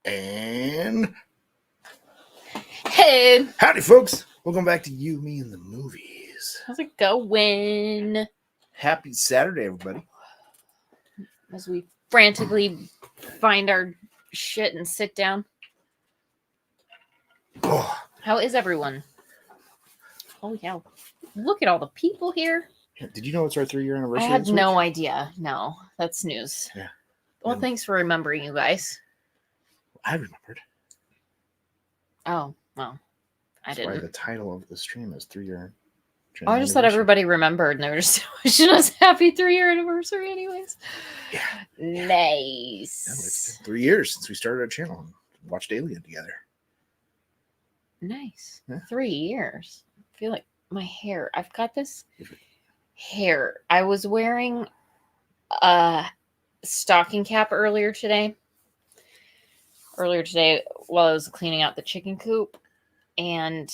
And Hey, howdy, folks. Welcome back to You, Me, and the Movies. how's it going? Happy Saturday, everybody. As we frantically find our shit and sit down. Oh, How is everyone? Oh, yeah. Look at all the people here. did you know it's our 3-year anniversary? I had this week? no idea. No, that's news. Yeah. Well, And thanks for remembering, you guys. I remembered. Oh, well, I That's why didn't. the title of the stream is 3-year. Oh, I just thought everybody remembered and they were just wishing us happy 3-year anniversary anyways. Yeah. Nice. No, it's been 3 years since we started our channel and watched Alien together. Nice. Yeah. 3 years. I feel like my hair. I've got this hair. I was wearing a stocking cap earlier today while I was cleaning out the chicken coop, and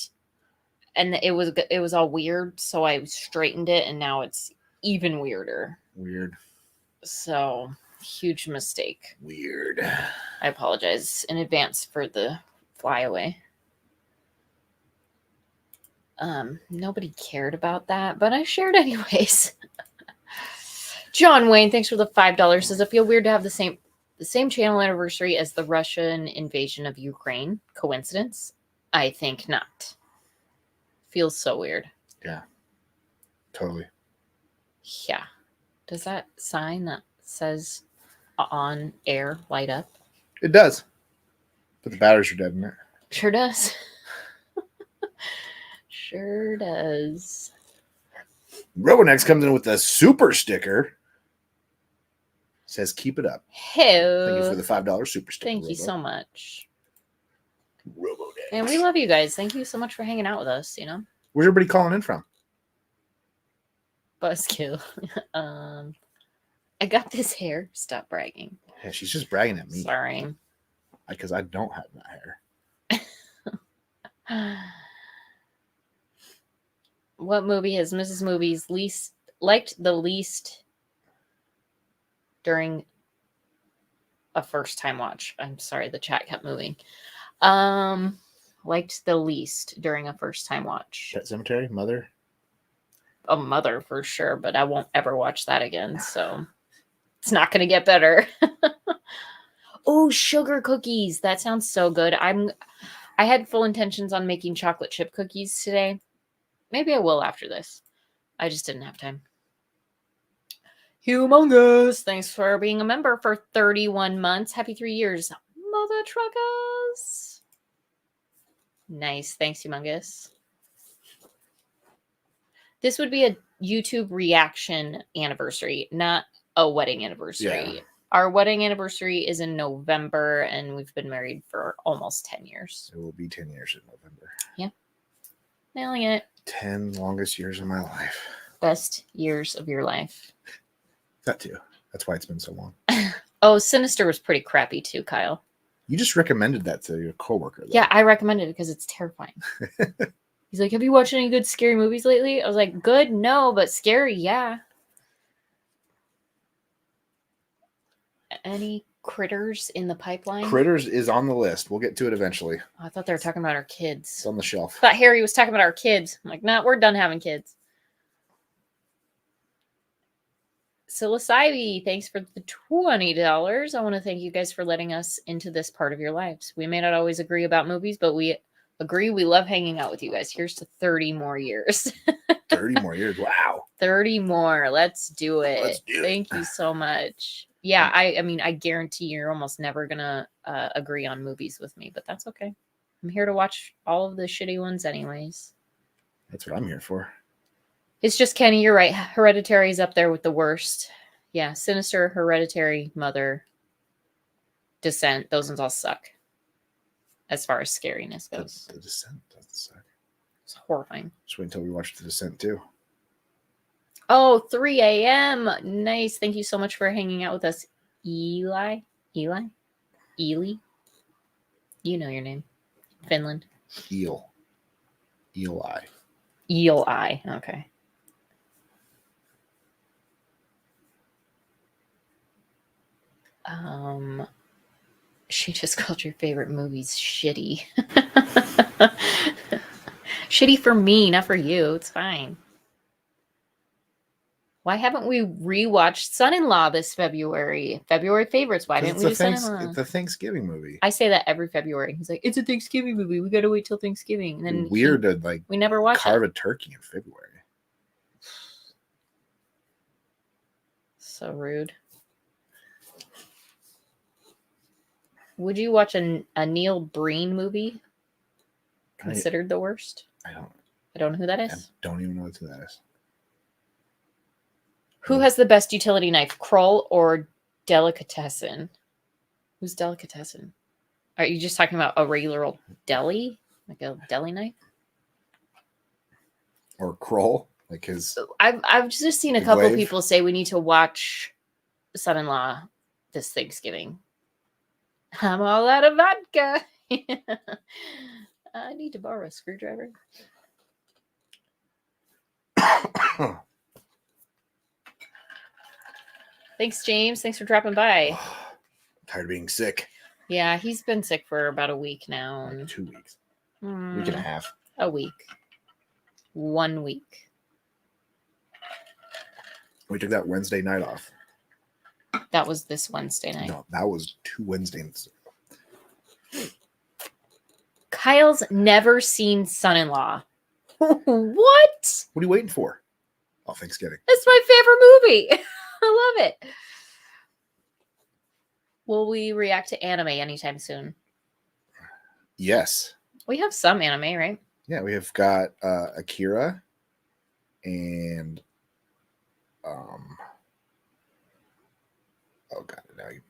it was all weird, so I straightened it and now it's even weirder. Weird. So, huge mistake. Weird. I apologize in advance for the flyaway. Nobody cared about that, but I shared anyways. John Wayne, thanks for the $5. Does it feel weird to have the same channel anniversary as the Russian invasion of Ukraine? Coincidence? I think not. Feels so weird. Yeah. Totally. Yeah. Does that sign that says on air light up? It does. But the batteries are dead in it. Sure does. Sure does. Robonex comes in with a super sticker. Says keep it up. Hey. Thank you for the $5 super sticker. Thank you so much. Robonex. And we love you guys. Thank you so much for hanging out with us, you know. Where's everybody calling in from? Buzzkill. I got this hair. Stop bragging. Yeah, she's just bragging at me. Sorry. Because I don't have that hair. What movie has Mrs. Movies liked the least during a first time watch? I'm sorry, the chat kept moving. Liked the least during a first time watch. Pet Cemetery, Mother. A Mother for sure, but I won't ever watch that again, so it's not going to get better. Oh, sugar cookies. That sounds so good. I had full intentions on making chocolate chip cookies today. Maybe I will after this. I just didn't have time. Humongous. Thanks for being a member for 31 months. Happy 3 years. Mother truckers. Nice. Thanks, Humongous. This would be a YouTube reaction anniversary, not a wedding anniversary. Yeah. Our wedding anniversary is in November, and we've been married for almost 10 years. It will be 10 years in November. Yeah. Nailing it. 10 longest years of my life. Best years of your life. That too. That's why it's been so long. Oh, Sinister was pretty crappy too, Kyle. You just recommended that to your coworker, though. Yeah, I recommended it because it's terrifying. He's like, have you watched any good scary movies lately? I was like, good, no, but scary, yeah. Any Critters in the pipeline? Critters is on the list. We'll get to it eventually. Oh, I thought they were talking about our It's kids. on the shelf. I thought Harry was talking about our kids. I'm like, nah, we're done having kids. Psilocybin, thanks for the $20. I want to thank you guys for letting us into this part of your lives. We may not always agree about movies, but we agree we love hanging out with you guys. Here's to 30 more years. 30 more years. Wow. 30 more. Let's do it. Let's do it. Thank you so much. Yeah, I mean, I guarantee you're almost never going to agree on movies with me, but that's okay. I'm here to watch all of the shitty ones anyways. That's what I'm here for. It's just, Kenny, you're right. Hereditary is up there with the worst. Yeah, Sinister, Hereditary, Mother, Descent. Those ones all suck. As far as scariness goes. The Descent doesn't suck. It's horrifying. Just wait until we watch The Descent too. Oh, 3 a.m. Nice. Thank you so much for hanging out with us. Ely? You know your name. Finland. Eli. Eli. Okay. She just called your favorite movies shitty. Shitty for me, not for you. It's fine. Why haven't we rewatched Son-in-Law this February? February favorites. Why didn't we do Son-in-Law? It's a Thanksgiving movie. I say that every February. He's like, it's a Thanksgiving movie. We got to wait till Thanksgiving. And then weird to like we never watch carve a turkey in February. So rude. Would you watch a Neil Breen movie? Considered the worst? I don't know who that is. I don't even know who that is. Who has the best utility knife, Kroll or Delicatessen? Who's Delicatessen? Are you just talking about a regular old deli? Like a deli knife? Or Kroll? Like his... I've just seen a couple people say we need to watch Son-in-Law this Thanksgiving. I'm all out of vodka. I need to borrow a screwdriver. Thanks, James. Thanks for dropping by. Tired of being sick. Yeah, he's been sick for about a week now. Like 2 weeks. Week and a half. A week. 1 week. We took that Wednesday night off. That was this Wednesday night. No, that was 2 Wednesdays. Kyle's never seen Son-in-Law. What? What are you waiting for? Oh, Thanksgiving. It's my favorite movie. I love it. Will we react to anime anytime soon? Yes. We have some anime, right? Yeah, we have got Akira and oh god, now you...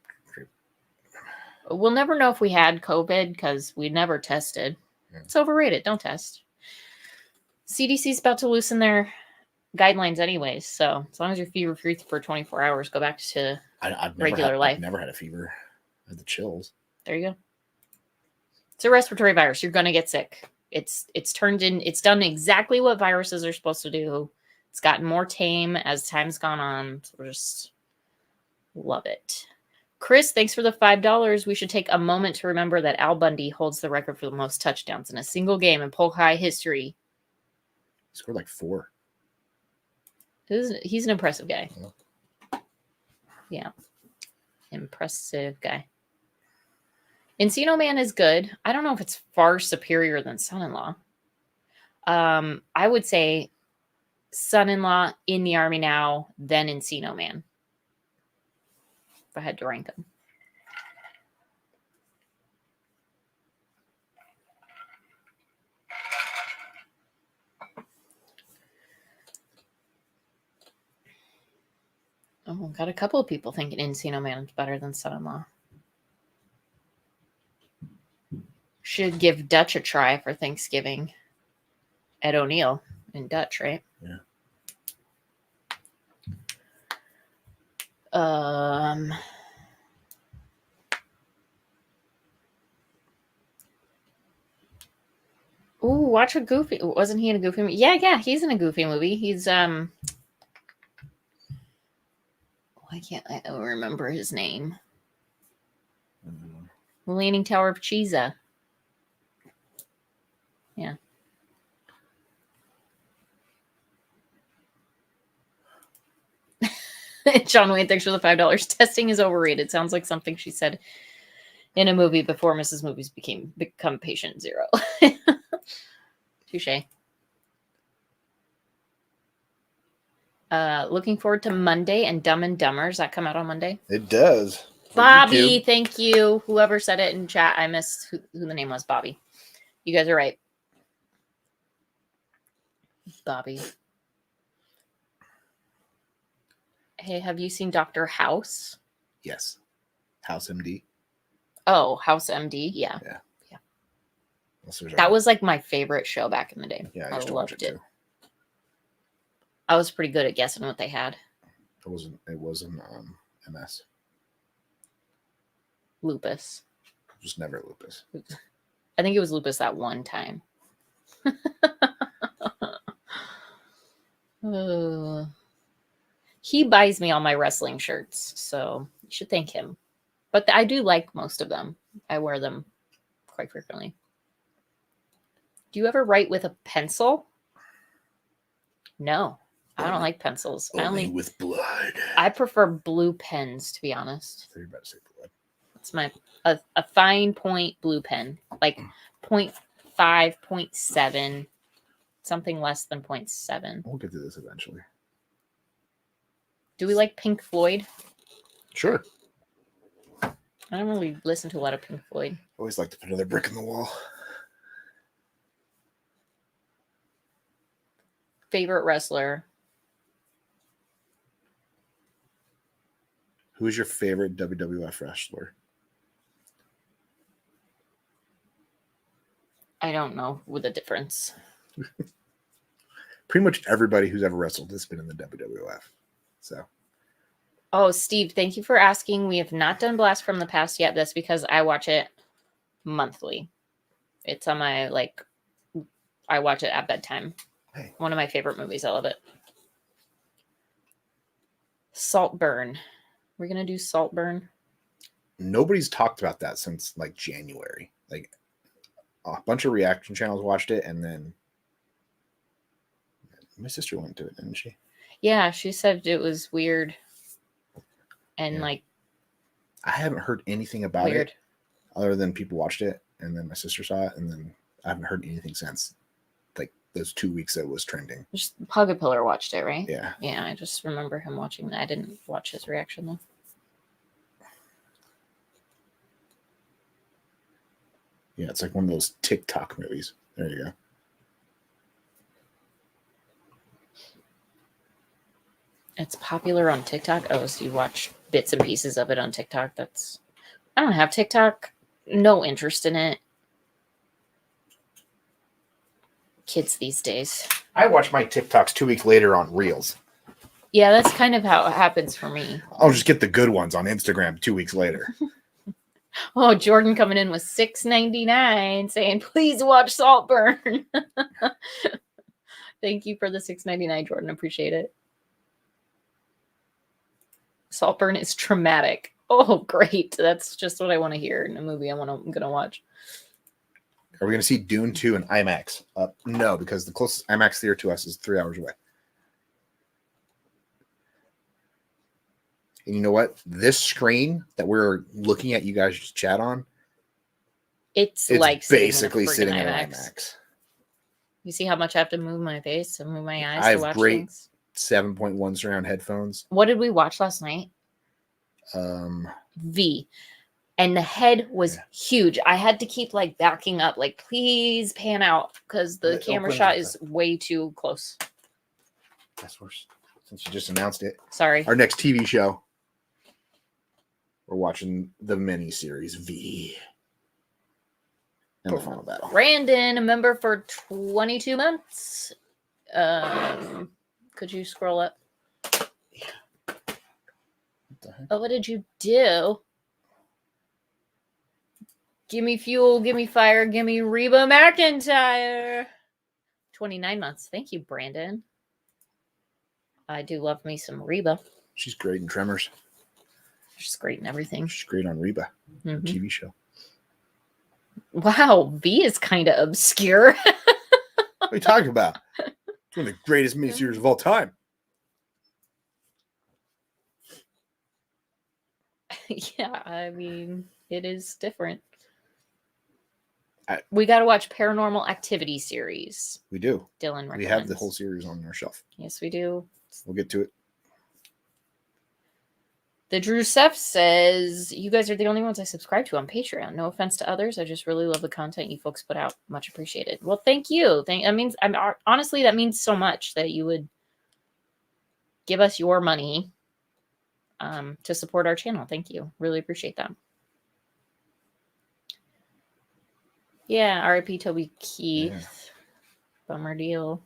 We'll never know if we had COVID because we never tested. Yeah. It's overrated. Don't test. CDC's about to loosen their guidelines anyways. So as long as you're fever free for 24 hours, go back to regular life. I've never had a fever. I had the chills. There you go. It's a respiratory virus. You're going to get sick. It's done exactly what viruses are supposed to do. It's gotten more tame as time's gone on. So we're just love it. Chris, thanks for the $5. We should take a moment to remember that Al Bundy holds the record for the most touchdowns in a single game in Polk High history. He scored like 4. He's an impressive guy. Yeah. Impressive guy. Encino Man is good. I don't know if it's far superior than Son-in-Law. I would say Son-in-Law, In the Army Now, then Encino Man. If I had to rank them. Oh, got a couple of people thinking Encino Man is better than Son-in-Law. Should give Dutch a try for Thanksgiving. Ed O'Neill in Dutch, right? Yeah. Ooh, watch a Goofy. Wasn't he in a Goofy movie? Yeah, he's in a Goofy movie. He's why can't I remember his name? The Leaning Tower of Pisa. Yeah. John Wayne, thanks for the $5. Testing is overrated. Sounds like something she said in a movie before Mrs. Movies become patient zero. Touche. Looking forward to Monday and Dumb and Dumber. Does that come out on Monday? It does. Bobby, thank you. Whoever said it in chat, I missed who the name was. Bobby. You guys are right. Bobby. Hey, have you seen Dr. House? Yes. House MD. Oh, House MD. Yeah. That was like my favorite show back in the day. Yeah, I used to loved watch it. too. I was pretty good at guessing what they had. It wasn't MS. Lupus. Just never lupus. I think it was lupus that one time. He buys me all my wrestling shirts, so you should thank him. But I do like most of them. I wear them quite frequently. Do you ever write with a pencil? No, I don't like pencils. Only with blood. I prefer blue pens, to be honest. So you're about to say blood. That's a fine point blue pen, like 0.5, 0.7, something less than 0.7. We'll get to this eventually. Do we like Pink Floyd? Sure. I don't really listen to a lot of Pink Floyd. Always like to put another brick in the wall. Favorite wrestler? Who is your favorite WWF wrestler? I don't know with the difference. Pretty much everybody who's ever wrestled has been in the WWF. So. Oh, Steve, thank you for asking. We have not done Blast from the Past yet. That's because I watch it monthly. It's on my, I watch it at bedtime. Hey. One of my favorite movies. I love it. Saltburn. We're going to do Saltburn. Nobody's talked about that since January. A bunch of reaction channels watched it, and then my sister went to it, didn't she? Yeah, she said it was weird. And I haven't heard anything about it other than people watched it, and then my sister saw it, and then I haven't heard anything since those 2 weeks that it was trending. Just Pug Pillar watched it, right? Yeah. Yeah, I just remember him watching that. I didn't watch his reaction though. Yeah, it's like one of those TikTok movies. There you go. It's popular on TikTok. Oh, so you watch bits and pieces of it on TikTok. I don't have TikTok. No interest in it. Kids these days. I watch my TikToks 2 weeks later on Reels. Yeah, that's kind of how it happens for me. I'll just get the good ones on Instagram 2 weeks later. Oh, Jordan coming in with $6.99 saying, please watch Saltburn. Thank you for the $6.99, Jordan. Appreciate it. Saltburn is traumatic. Oh, great. That's just what I want to hear in a movie I'm going to watch. Are we going to see Dune 2 in IMAX? No, because the closest IMAX theater to us is 3 hours away. And you know what? This screen that we're looking at you guys just chat on, it's like basically sitting in IMAX. You see how much I have to move my face and move my eyes I to have watch great things? 7.1 surround headphones. What did we watch last night? V. And the head was huge. I had to keep backing up, please pan out because the camera shot is way too close. That's worse. Since you just announced it. Sorry. Our next TV show. We're watching the mini series V. And the final battle. Brandon, a member for 22 months. Could you scroll up? Yeah. What the heck? Oh, what did you do? Give me fuel, give me fire, give me Reba McEntire. 29 months. Thank you, Brandon. I do love me some Reba. She's great in Tremors. She's great in everything. She's great on Reba, the TV show. Wow, V is kind of obscure. What are you talking about? It's one of the greatest miniseries of all time. Yeah, I mean, it is different. We got to watch Paranormal Activity series. We do. Dylan recommends. We have the whole series on our shelf. Yes, we do. We'll get to it. The Drew Seth says, you guys are the only ones I subscribe to on Patreon. No offense to others. I just really love the content you folks put out. Much appreciated. Well, thank you. Honestly, that means so much that you would give us your money to support our channel. Thank you. Really appreciate that. Yeah, RIP Toby Keith. Yeah. Bummer deal.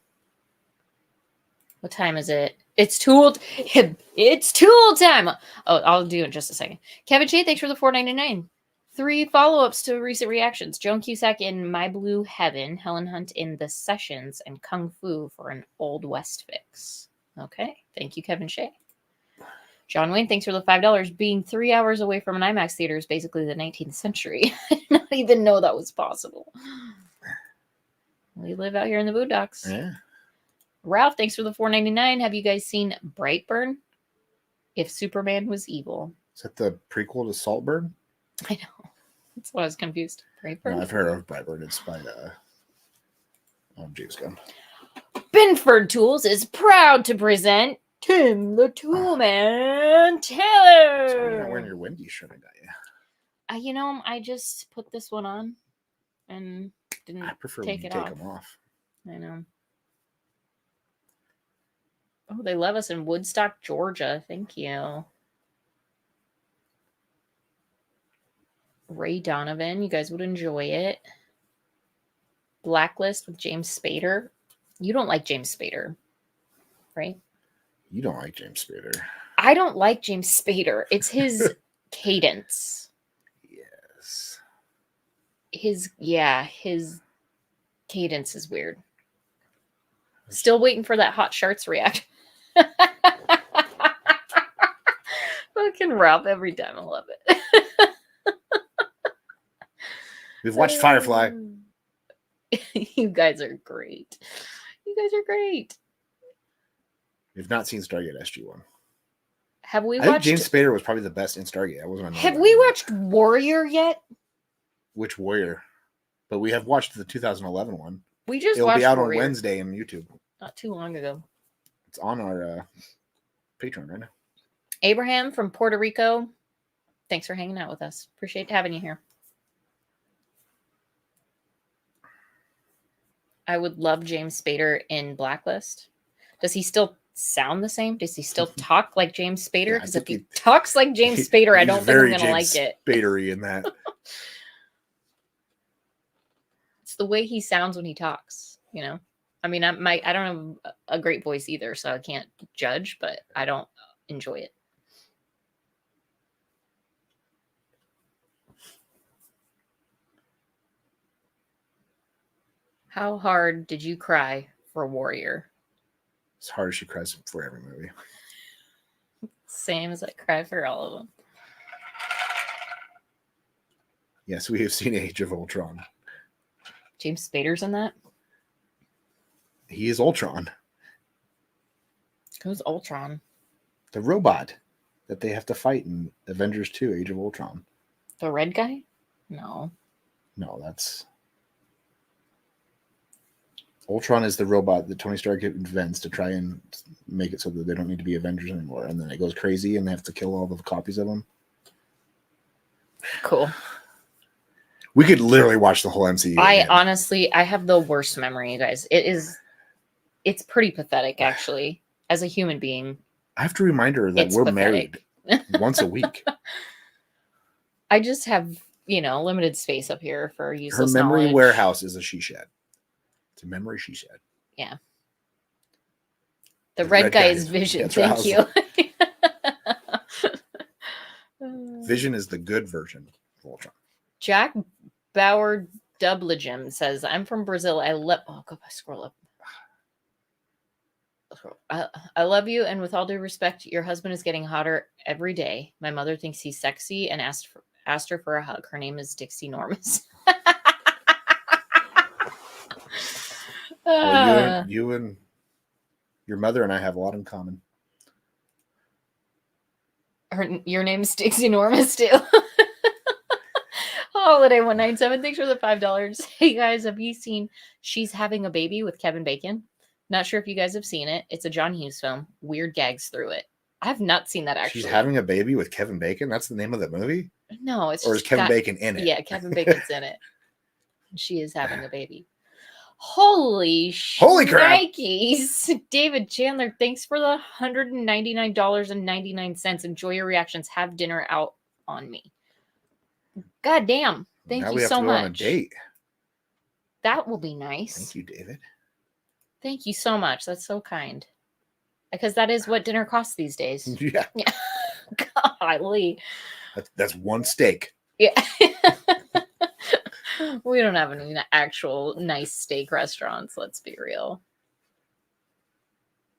What time is it? It's tool time. Oh, I'll do it in just a second. Kevin Shea, thanks for the $4.99. 3 follow-ups to recent reactions. Joan Cusack in My Blue Heaven, Helen Hunt in The Sessions, and Kung Fu for an Old West fix. Okay. Thank you, Kevin Shea. John Wayne, thanks for the $5. Being 3 hours away from an IMAX theater is basically the 19th century. I did not even know that was possible. We live out here in the boondocks. Yeah. Ralph, thanks for the $4.99. Have you guys seen Brightburn? If Superman was evil. Is that the prequel to Saltburn? I know. That's why I was confused. Brightburn? No, I've heard of Brightburn. It's by James Gunn. Binford Tools is proud to present Tim the Toolman Taylor. So you're not wearing your Wendy's shirt I got you. I just put this one on and didn't I prefer take when you it take off. them off. I know. Oh, they love us in Woodstock, Georgia. Thank you. Ray Donovan, you guys would enjoy it. Blacklist with James Spader. You don't like James Spader, right? You don't like James Spader. I don't like James Spader. It's his cadence. Yes. His cadence is weird. Still waiting for that hot sharts react. Fucking Ralph every time. I love it. We've watched Firefly. You guys are great. You guys are great. We've not seen Stargate SG-1. Have we I think watched James Spader was probably the best in Stargate. I wasn't. Have we watched Warrior yet? Which Warrior? But we have watched the 2011 one. We just It'll watched be out Warrior on Wednesday on YouTube. not too long ago. It's on our Patreon right now. Abraham from Puerto Rico. Thanks for hanging out with us. Appreciate having you here. I would love James Spader in Blacklist. Does he still sound the same? Does he still talk like James Spader? Because if he talks like James Spader, I don't think I'm going to like it. Spadery in that. It's the way he sounds when he talks, I mean, I don't have a great voice either, so I can't judge, but I don't enjoy it. How hard did you cry for Warrior? As hard as she cries for every movie. Same as I cry for all of them. Yes, we have seen Age of Ultron. James Spader's in that? He is Ultron. Who's Ultron? The robot that they have to fight in Avengers 2, Age of Ultron. The red guy? No. No, that's... Ultron is the robot that Tony Stark invents to try and make it so that they don't need to be Avengers anymore. And then it goes crazy and they have to kill all the copies of him. Cool. We could literally watch the whole MCU. Honestly, I have the worst memory, you guys. It's pretty pathetic, actually, as a human being. I have to remind her that we're married once a week. I just have, limited space up here for useless Her memory knowledge. warehouse is a she shed. It's a memory she shed. Yeah. The red guy is Vision. Thank you. Vision is the good version of Ultron. Jack Bauer Dubligim says, I'm from Brazil. Scroll up. I love you, and with all due respect, your husband is getting hotter every day. My mother thinks he's sexy and asked her for a hug. Her name is Dixie Normus. Well, you and your mother and I have a lot in common. Your name's Dixie Normus too. Holiday 197, thanks for the $5. Hey guys, have you seen She's Having a Baby with Kevin Bacon? Not sure if you guys have seen it. It's a John Hughes film. Weird gags through it. I have not seen that actually. She's Having a Baby with Kevin Bacon? That's the name of the movie? No, it's or is Kevin Bacon in it? Yeah, Kevin Bacon's in it. She is having a baby. Holy crap. David Chandler, thanks for the $199.99. Enjoy your reactions. Have dinner out on me. God damn. Thank you so much. Now we have to go on a date. That will be nice. Thank you, David. Thank you so much. That's so kind. Because that is what dinner costs these days. Yeah. Golly. That's one steak. Yeah. We don't have any actual nice steak restaurants, let's be real.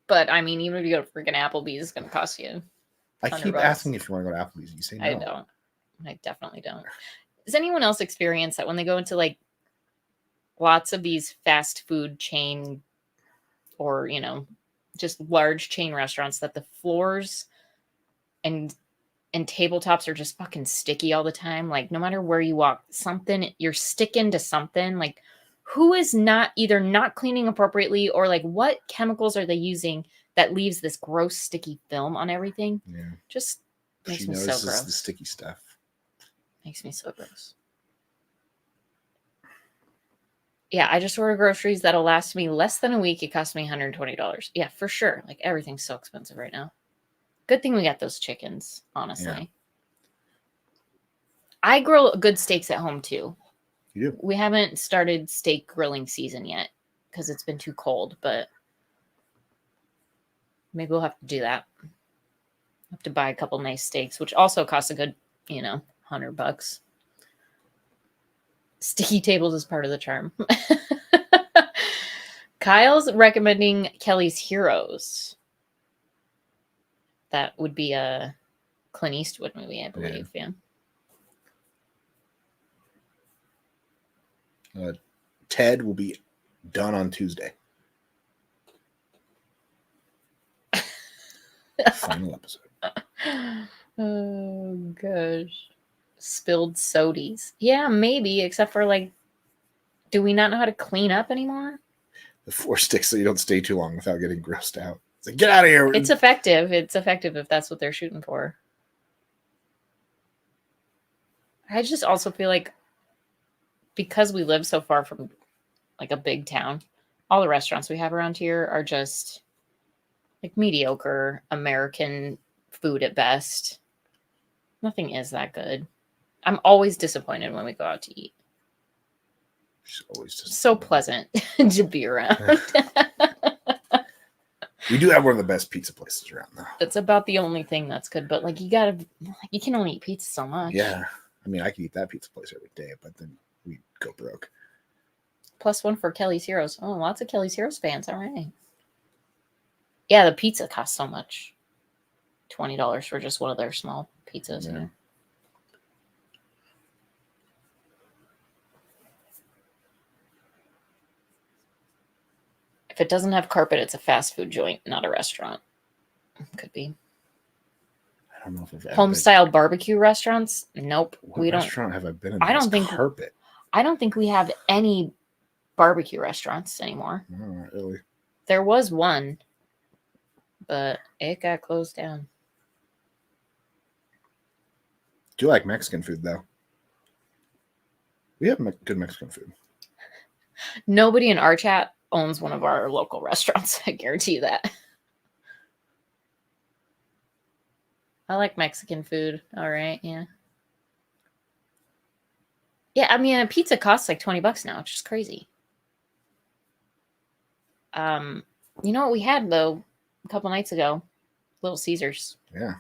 But I mean, even if you go to freaking Applebee's, it's going to cost you I keep asking if you want to go to Applebee's. You say no. I don't. I definitely don't. Does anyone else experience that when they go into like lots of these fast food chain or, you know, just large chain restaurants that the floors and tabletops are just fucking sticky all the time? Like no matter where you walk, something, you're sticking to something. Like who is not either not cleaning appropriately or like what chemicals are they using that leaves this gross sticky film on everything? Yeah. Just makes me so gross. The sticky stuff. Makes me so gross. Yeah, I just order groceries that'll last me less than a week. It costs me $120. Yeah, for sure. Like everything's so expensive right now. Good thing we got those chickens, honestly. Yeah. I grill good steaks at home too. You do? We haven't started steak grilling season yet because it's been too cold, but maybe we'll have to do that. Have to buy a couple nice steaks, which also costs a good, you know, $100. Sticky tables is part of the charm. Kyle's recommending Kelly's Heroes. That would be a Clint Eastwood movie, I believe. Yeah. Ted will be done on Tuesday. Final episode. Oh gosh. Spilled sodies. Yeah, maybe, except for like, do we not know how to clean up anymore? The 4 sticks so you don't stay too long without getting grossed out. It's like, get out of here. It's effective. It's effective if that's what they're shooting for. I just also feel like because we live so far from like a big town, all the restaurants we have around here are just like mediocre American food at best. Nothing is that good. I'm always disappointed when we go out to eat. She's always just so pleasant to be around. We do have one of the best pizza places around, though. That's about the only thing that's good. But like, you can only eat pizza so much. Yeah, I mean, I could eat that pizza place every day, but then we go broke. +1 for Kelly's Heroes. Oh, lots of Kelly's Heroes fans. All right. Yeah, the pizza costs so much. $20 for just one of their small pizzas. Yeah. If it doesn't have carpet, it's a fast food joint, not a restaurant. Could be. I don't know if it's home-style barbecue restaurants. Nope, what restaurant have I been in? I don't think carpet. I don't think we have any barbecue restaurants anymore. No, not really. There was one, but it got closed down. Do you like Mexican food though? We have good Mexican food. Nobody in our chat owns one of our local restaurants. I guarantee you that. I like Mexican food. All right, yeah. Yeah, I mean, a pizza costs like $20 now, which is crazy. You know what we had though a couple nights ago? Little Caesars. Yeah.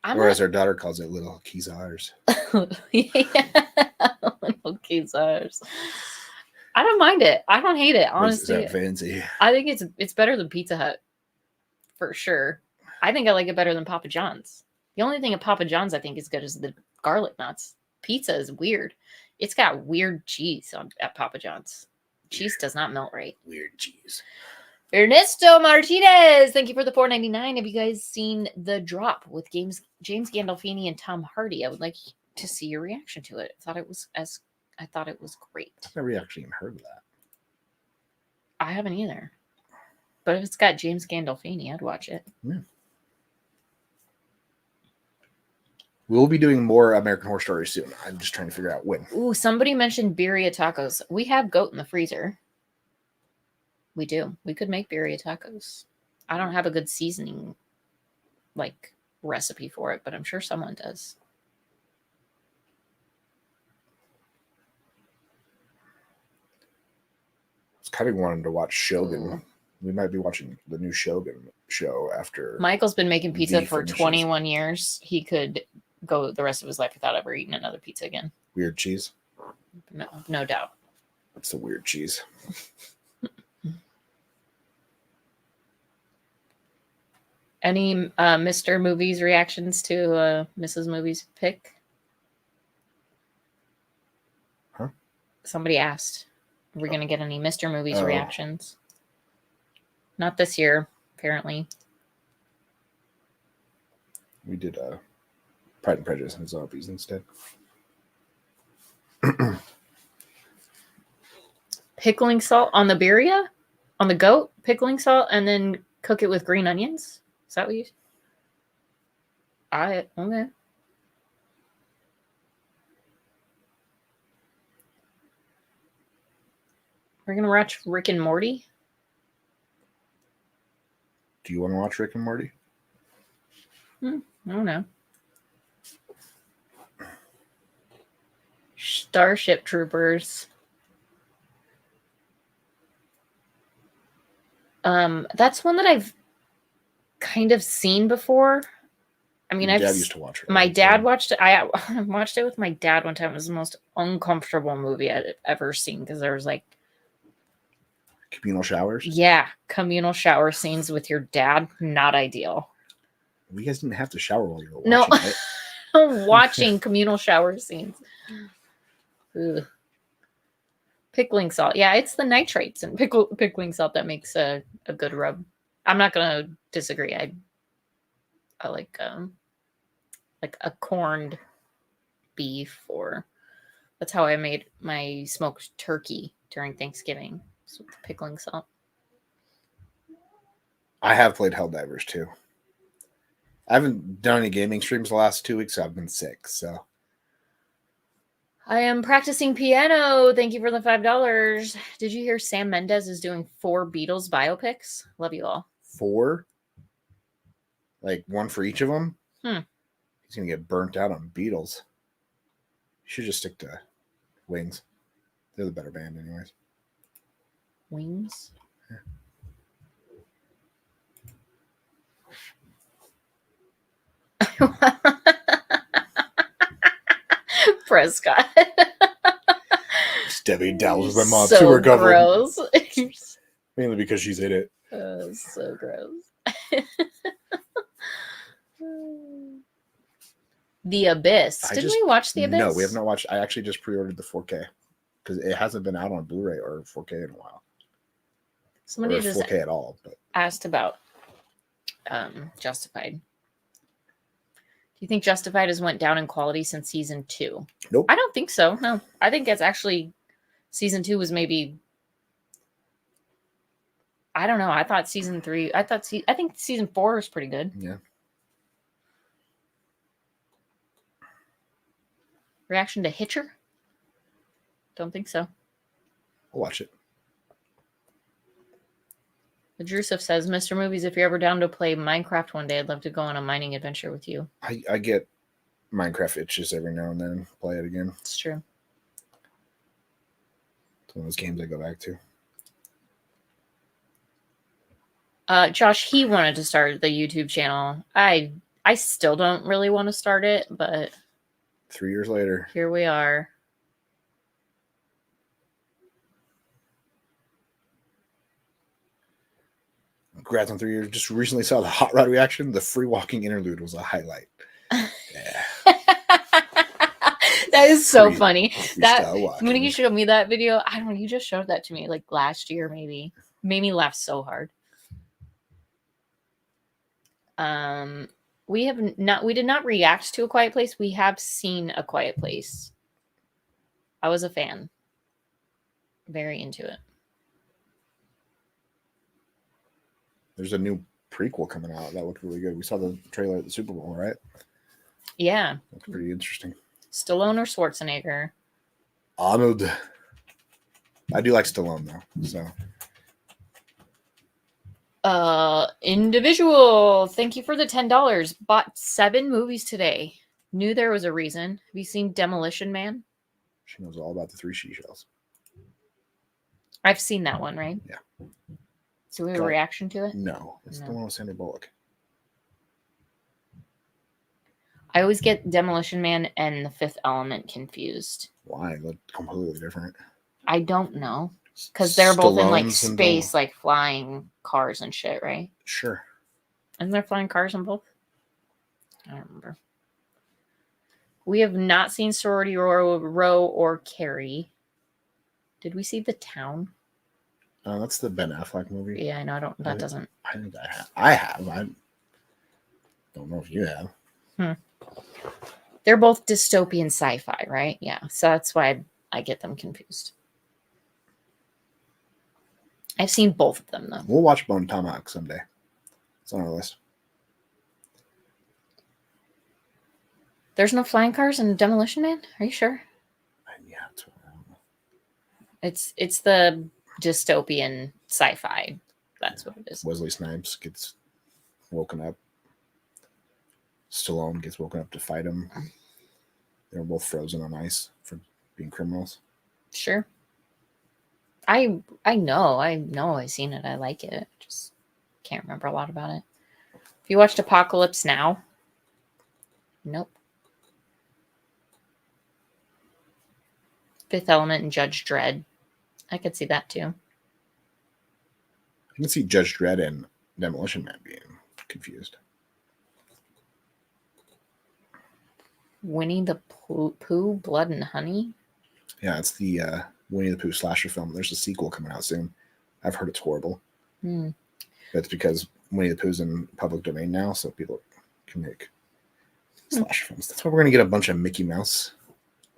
Or as our daughter calls it, Little Caesars. Yeah, Little Caesars. I don't mind it. I don't hate it. Honestly, is that fancy? I think it's better than Pizza Hut for sure. I think I like it better than Papa John's. The only thing at Papa John's I think is good is the garlic nuts. Pizza is weird. It's got weird cheese at Papa John's. Cheese does not melt right. Weird cheese. Ernesto Martinez, thank you for the $4.99. Have you guys seen The Drop with James Gandolfini and Tom Hardy? I would like to see your reaction to it. I thought it was great. I've never actually even heard of that. I haven't either. But if it's got James Gandolfini, I'd watch it. Yeah. We'll be doing more American Horror Stories soon. I'm just trying to figure out when. Ooh, somebody mentioned birria tacos. We have goat in the freezer. We do. We could make birria tacos. I don't have a good seasoning like recipe for it, but I'm sure someone does. I was kind of wanting to watch Shogun. Ooh. We might be watching the new Shogun show after. Michael's been making pizza for 21 years. He could go the rest of his life without ever eating another pizza again. Weird cheese? No doubt. It's a weird cheese. Any Mr. Movies reactions to Mrs. Movies pick? Huh? Somebody asked, are we going to get any Mr. Movies reactions? Not this year, apparently. We did Pride and Prejudice and Zombies instead. Pickling salt on the birria? On the goat? Pickling salt and then cook it with green onions? Is that what you... Okay. We're going to watch Rick and Morty? Do you want to watch Rick and Morty? I don't know. Starship Troopers. That's one that I've kind of seen before. I mean, Your dad used to watch it. My dad watched it. I watched it with my dad one time. It was the most uncomfortable movie I'd ever seen because there was like communal showers. Yeah, communal shower scenes with your dad. Not ideal. You guys didn't have to shower while you were watching it. Watching communal shower scenes. Ugh. Pickling salt. Yeah, it's the nitrates and pickling salt that makes a good rub. I'm not gonna disagree. I like a corned beef, or that's how I made my smoked turkey during Thanksgiving. So with the pickling salt. I have played Helldivers too. I haven't done any gaming streams the last 2 weeks. So I've been sick, so. I am practicing piano. Thank you for the $5. Did you hear Sam Mendes is doing 4 Beatles biopics? Love you all. 4? Like one for each of them? He's going to get burnt out on Beatles. You should just stick to Wings. They're the better band anyways. Wings? Yeah. Prescott. Debbie dabbles with my mom so to recover. Gross. Mainly because she's in it. So gross. The Abyss. Didn't we watch The Abyss? No, we have not watched. I actually just pre-ordered the 4K because it hasn't been out on Blu-ray or 4K in a while. Somebody or just 4K at all. But asked about Justified. Do you think Justified has went down in quality since season 2? Nope. I don't think so. No, I think it's actually season 2 was maybe. I don't know. I thought season 3. I think season 4 is pretty good. Yeah. Reaction to Hitcher? Don't think so. I'll watch it. The Drusif says, Mr. Movies, if you're ever down to play Minecraft one day, I'd love to go on a mining adventure with you. I get Minecraft itches every now and then. Play it again. It's true. It's one of those games I go back to. Josh, he wanted to start the YouTube channel. I still don't really want to start it, but 3 years later. Here we are. Congrats on 3 years. Just recently saw the Hot Rod reaction. The free walking interlude was a highlight. Yeah. That is so funny. That walking. when you showed me that video, I don't know, you just showed that to me like last year, maybe. Made me laugh so hard. We did not react to A Quiet Place. We have seen A Quiet Place. I was a fan. Very into it. There's a new prequel coming out. That looked really good. We saw the trailer at the Super Bowl, right? Yeah. Looked pretty interesting. Stallone or Schwarzenegger? Arnold. I do like Stallone, though. So. Individual. Thank you for the $10. Bought 7 movies today. Knew there was a reason. Have you seen Demolition Man? She knows all about the 3 seashells. I've seen that one, right? Yeah. Do we have a reaction to it? No. It's the one with Sandra Bullock. I always get Demolition Man and The Fifth Element confused. Why? They're completely different. I don't know. Because they're both in like Stallone's space, like flying cars and shit, right? Sure. Isn't there flying cars in both? I don't remember. We have not seen Sorority Row or Carrie. Did we see The Town? That's the Ben Affleck movie. Yeah, I know. I think I have. I don't know if you have. They're both dystopian sci-fi, right? Yeah, so that's why I get them confused. I've seen both of them, though. We'll watch Bone Tomahawk someday. It's on our list. There's no flying cars in Demolition Man? Are you sure? Yeah. It's the dystopian sci-fi. That's what it is. Wesley Snipes gets woken up. Stallone gets woken up to fight him. They're both frozen on ice for being criminals. Sure. I know I've seen it. I like it. Just can't remember a lot about it. Have you watched Apocalypse Now? Nope. Fifth Element and Judge Dredd. I could see that too. I can see Judge Dredd and Demolition Man being confused. Winnie the Pooh, Blood and Honey? Yeah, it's the Winnie the Pooh slasher film. There's a sequel coming out soon. I've heard it's horrible. That's because Winnie the Pooh's in public domain now, so people can make slasher films. That's why we're going to get a bunch of Mickey Mouse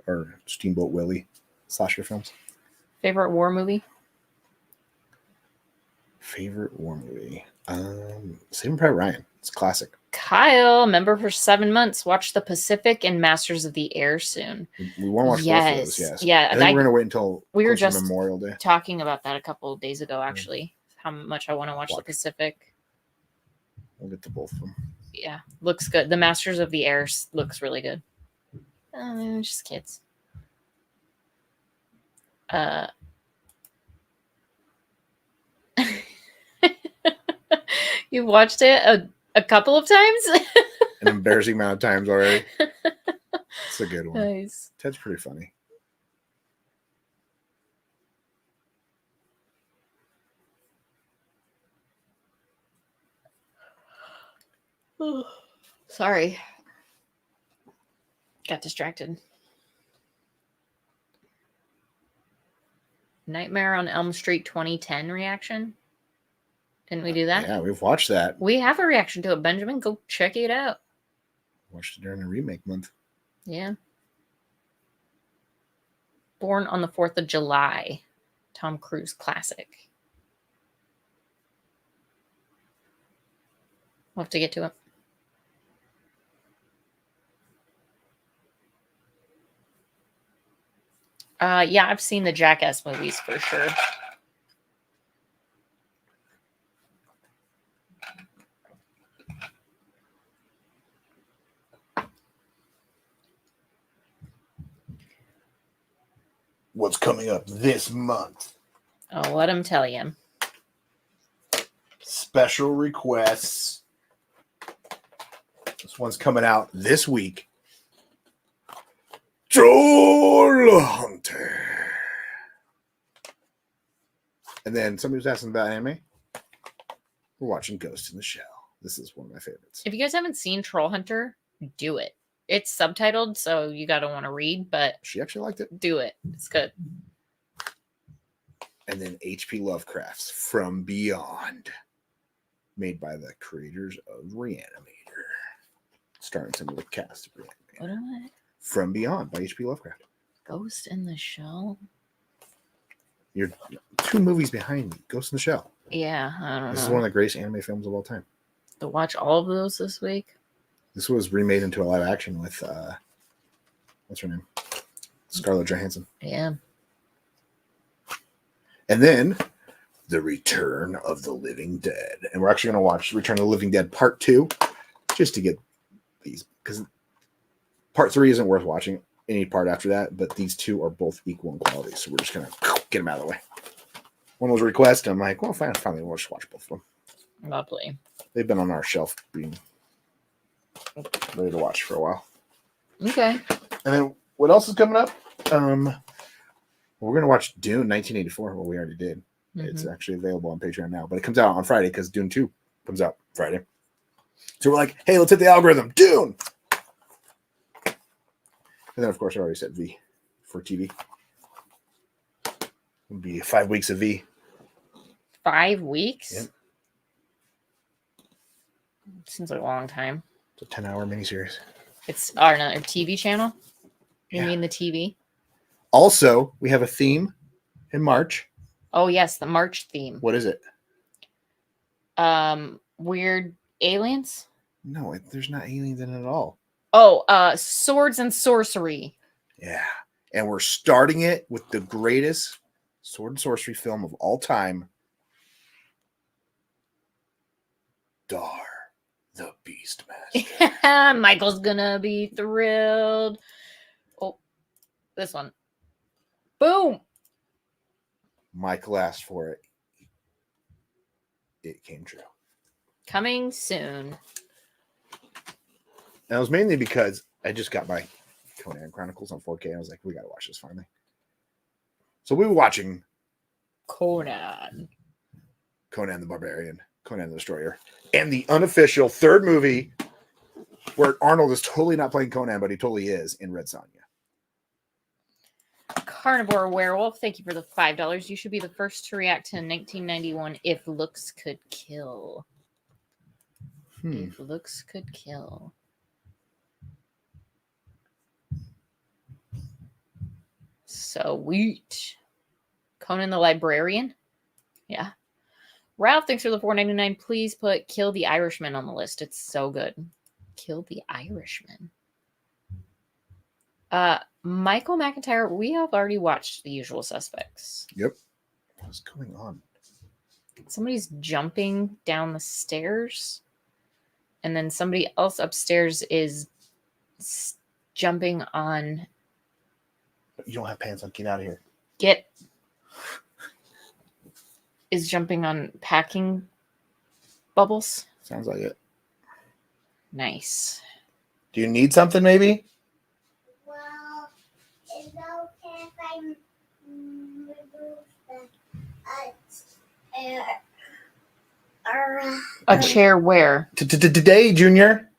or Steamboat Willie slasher films. Favorite war movie? Favorite war movie? Saving Private Ryan. It's a classic. Kyle, member for 7 months. Watch The Pacific and Masters of the Air soon. We want to watch both of those, yes. Yeah. I think we're going to wait until we were just Memorial Day. Talking about that a couple of days ago, actually. How much I want to watch The Pacific. We'll get to both of them. Yeah, looks good. The Masters of the Air looks really good. Just kids. You've watched it a couple of times? An embarrassing amount of times already. It's a good one. Nice. Ted's pretty funny. Sorry. Got distracted. Nightmare on Elm Street 2010 reaction. Didn't we do that? Yeah, we've watched that. We have a reaction to it, Benjamin. Go check it out. Watched it during the remake month. Yeah. Born on the 4th of July. Tom Cruise classic. We'll have to get to it. Yeah, I've seen the Jackass movies for sure. What's coming up this month? Oh, let him tell you. Special requests. This one's coming out this week. Troll Hunter. And then somebody was asking about anime. We're watching Ghost in the Shell. This is one of my favorites. If you guys haven't seen Troll Hunter, do it. It's subtitled, so you gotta want to read, but she actually liked it. Do it. It's good. And then H.P. Lovecraft's From Beyond, made by the creators of Reanimator, starring some of the cast of Reanimator. What am I? From Beyond by H.P. Lovecraft. Ghost in the Shell. You're 2 movies behind me. Ghost in the Shell. Yeah, I don't know. This is one of the greatest anime films of all time. To watch all of those this week. This was remade into a live action with what's her name? Scarlett Johansson. Yeah. And then The Return of the Living Dead. And we're actually going to watch Return of the Living Dead Part 2 just to get these, because Part 3 isn't worth watching any part after that, but these 2 are both equal in quality. So we're just going to get them out of the way. One was a request. I'm like, well, finally, we'll just watch both of them. Lovely. They've been on our shelf being ready to watch for a while. Okay. And then what else is coming up? We're going to watch Dune 1984. Well, we already did. Mm-hmm. It's actually available on Patreon now, but it comes out on Friday because Dune 2 comes out Friday. So we're like, hey, let's hit the algorithm. Dune. And then, of course, I already said V for TV. It'd be 5 weeks of V. 5 weeks? Yep. Seems like a long time. It's a 10-hour miniseries. It's another TV channel? You mean the TV? Also, we have a theme in March. Oh, yes, the March theme. What is it? Weird aliens? No, there's not aliens in it at all. Oh, swords and sorcery. Yeah. And we're starting it with the greatest sword and sorcery film of all time. Dar, the Beastmaster. Michael's gonna be thrilled. Oh, this one. Boom. Michael asked for it. It came true. Coming soon. And it was mainly because I just got my Conan Chronicles on 4K. And I was like, we got to watch this finally. So we were watching Conan the Barbarian, Conan the Destroyer, and the unofficial third movie where Arnold is totally not playing Conan, but he totally is in Red Sonja. Carnivore Werewolf, thank you for the $5. You should be the first to react to 1991 If Looks Could Kill. If Looks Could Kill. Sweet. Conan the Librarian? Yeah. Ralph, thanks for the $4.99. Please put Kill the Irishman on the list. It's so good. Kill the Irishman. Michael McIntyre, we have already watched The Usual Suspects. Yep. What's going on? Somebody's jumping down the stairs. And then somebody else upstairs is jumping on. You don't have pants on. Get out of here. Is jumping on packing bubbles. Sounds like it. Nice. Do you need something, maybe? Well, is it okay if I remove A chair where? Today, Junior?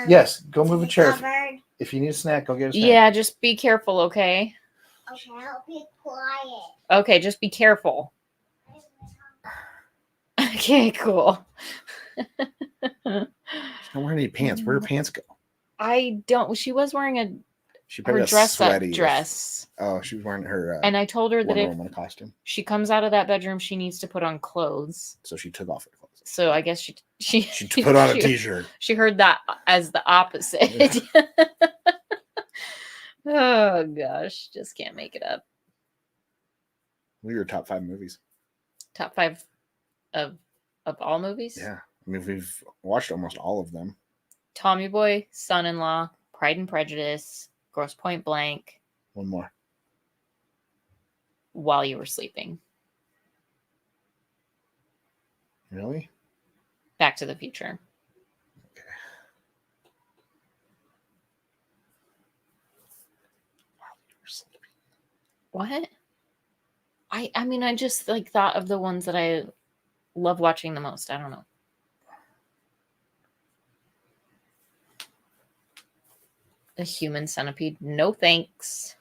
Yes, go move a chair. Covered? If you need a snack, go get a snack. Yeah, just be careful, okay? Okay, I'll be quiet. Okay, just be careful. Okay, cool. Don't wear any pants. Where do pants go? I don't. She was wearing She her probably got dress up sweaty. dress. Oh, she was wearing her And I told her that Wonder if Woman costume. she comes out of that bedroom, she needs to put on clothes. So she took off her clothes. So I guess she Put on a t-shirt. She heard that as the opposite. Oh gosh, just can't make it up. What are your top 5 movies? Top 5 of all movies? Yeah. I mean, we've watched almost all of them. Tommy Boy, Son-in-Law, Pride and Prejudice, Gross Point Blank, One more. While You Were Sleeping, Really? Back to the Future. Okay. While You Were Sleeping. What? I mean, I just like thought of the ones that I love watching the most. I don't know. A Human Centipede. No thanks.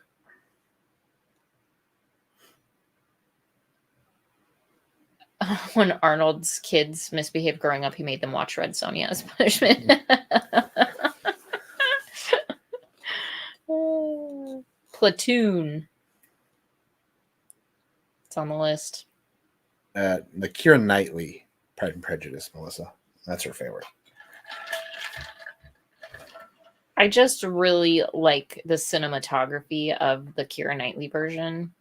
When Arnold's kids misbehaved growing up, he made them watch Red Sonja as punishment. Platoon. It's on the list. The Keira Knightley Pride and Prejudice, Melissa. That's her favorite. I just really like the cinematography of the Keira Knightley version.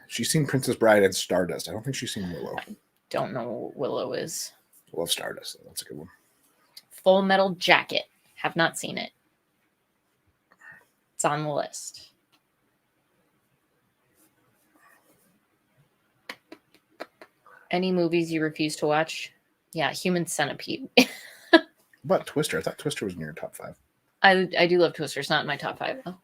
She's seen Princess Bride and Stardust. I don't think she's seen Willow. Don't know what Willow is. I love Stardust. That's a good one. Full Metal Jacket. Have not seen it. It's on the list. Any movies you refuse to watch? Yeah, Human Centipede. What about Twister? I thought Twister was in your top 5. I do love Twister. It's not in my top 5 though.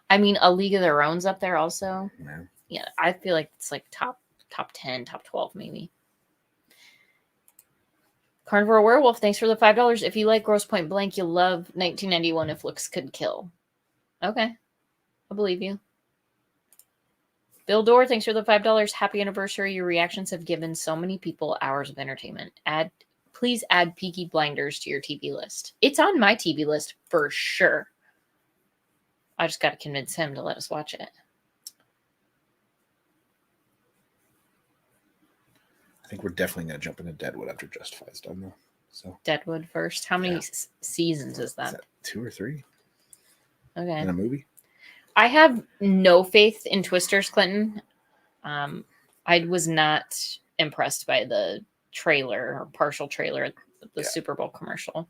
I mean, A League of Their Own's up there also. Yeah. Yeah, I feel like it's like top 10, top 12 maybe. Carnivore Werewolf, thanks for the $5. If you like Gross Point Blank, you'll love 1991 If Looks Could Kill. Okay, I believe you. Bill Dorr, thanks for the $5. Happy anniversary. Your reactions have given so many people hours of entertainment. Please add Peaky Blinders to your TV list. It's on my TV list for sure. I just got to convince him to let us watch it. I think we're definitely going to jump into Deadwood after Justified's done, though. So Deadwood first. How many seasons is that? 2 or 3 Okay. in a movie? I have no faith in Twisters, Clinton. I was not impressed by the trailer or partial trailer of the Super Bowl commercial.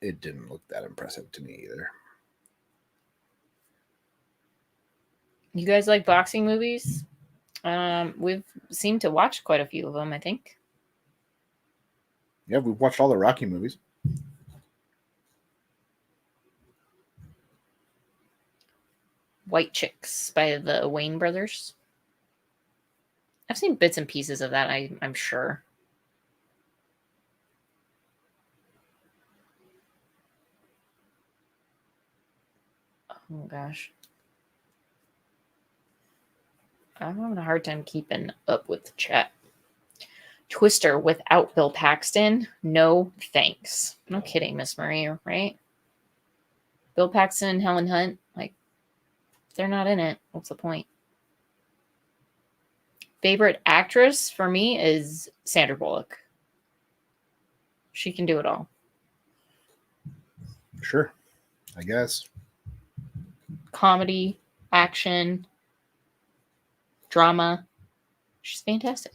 It didn't look that impressive to me either. You guys like boxing movies? We've seemed to watch quite a few of them, I think. Yeah, we've watched all the Rocky movies. White Chicks by the Wayne brothers. I've seen bits and pieces of that, I'm sure. Oh, gosh. I'm having a hard time keeping up with the chat. Twister without Bill Paxton? No, thanks. No kidding, Miss Marie, right? Bill Paxton and Helen Hunt, like, they're not in it. What's the point? Favorite actress for me is Sandra Bullock. She can do it all. Sure, I guess. Comedy, action, drama. She's fantastic.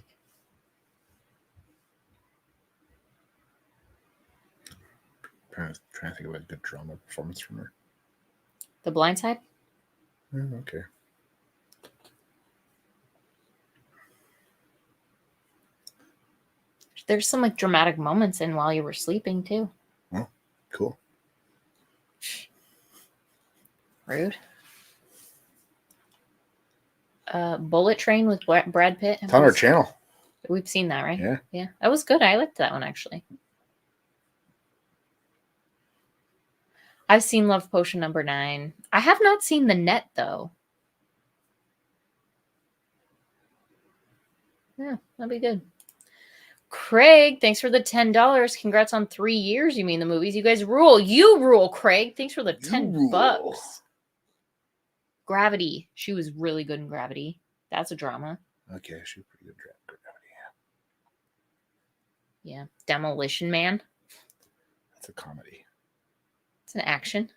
Trying to think of a good drama performance from her. The Blind Side? Okay. There's some like dramatic moments in While You Were Sleeping too. Oh, cool. Rude. Bullet Train with Brad Pitt. It's on our channel. We've seen that, right? Yeah. Yeah. That was good. I liked that one actually. I've seen Love Potion #9. I have not seen The Net though. Yeah, that'd be good. Craig, thanks for the $10. Congrats on 3 years. You mean the movies? You guys rule. You rule, Craig. Thanks for the $10. Gravity. She was really good in Gravity. That's a drama. Okay, she was pretty good. Gravity. Yeah. Demolition Man. That's a comedy. It's an action.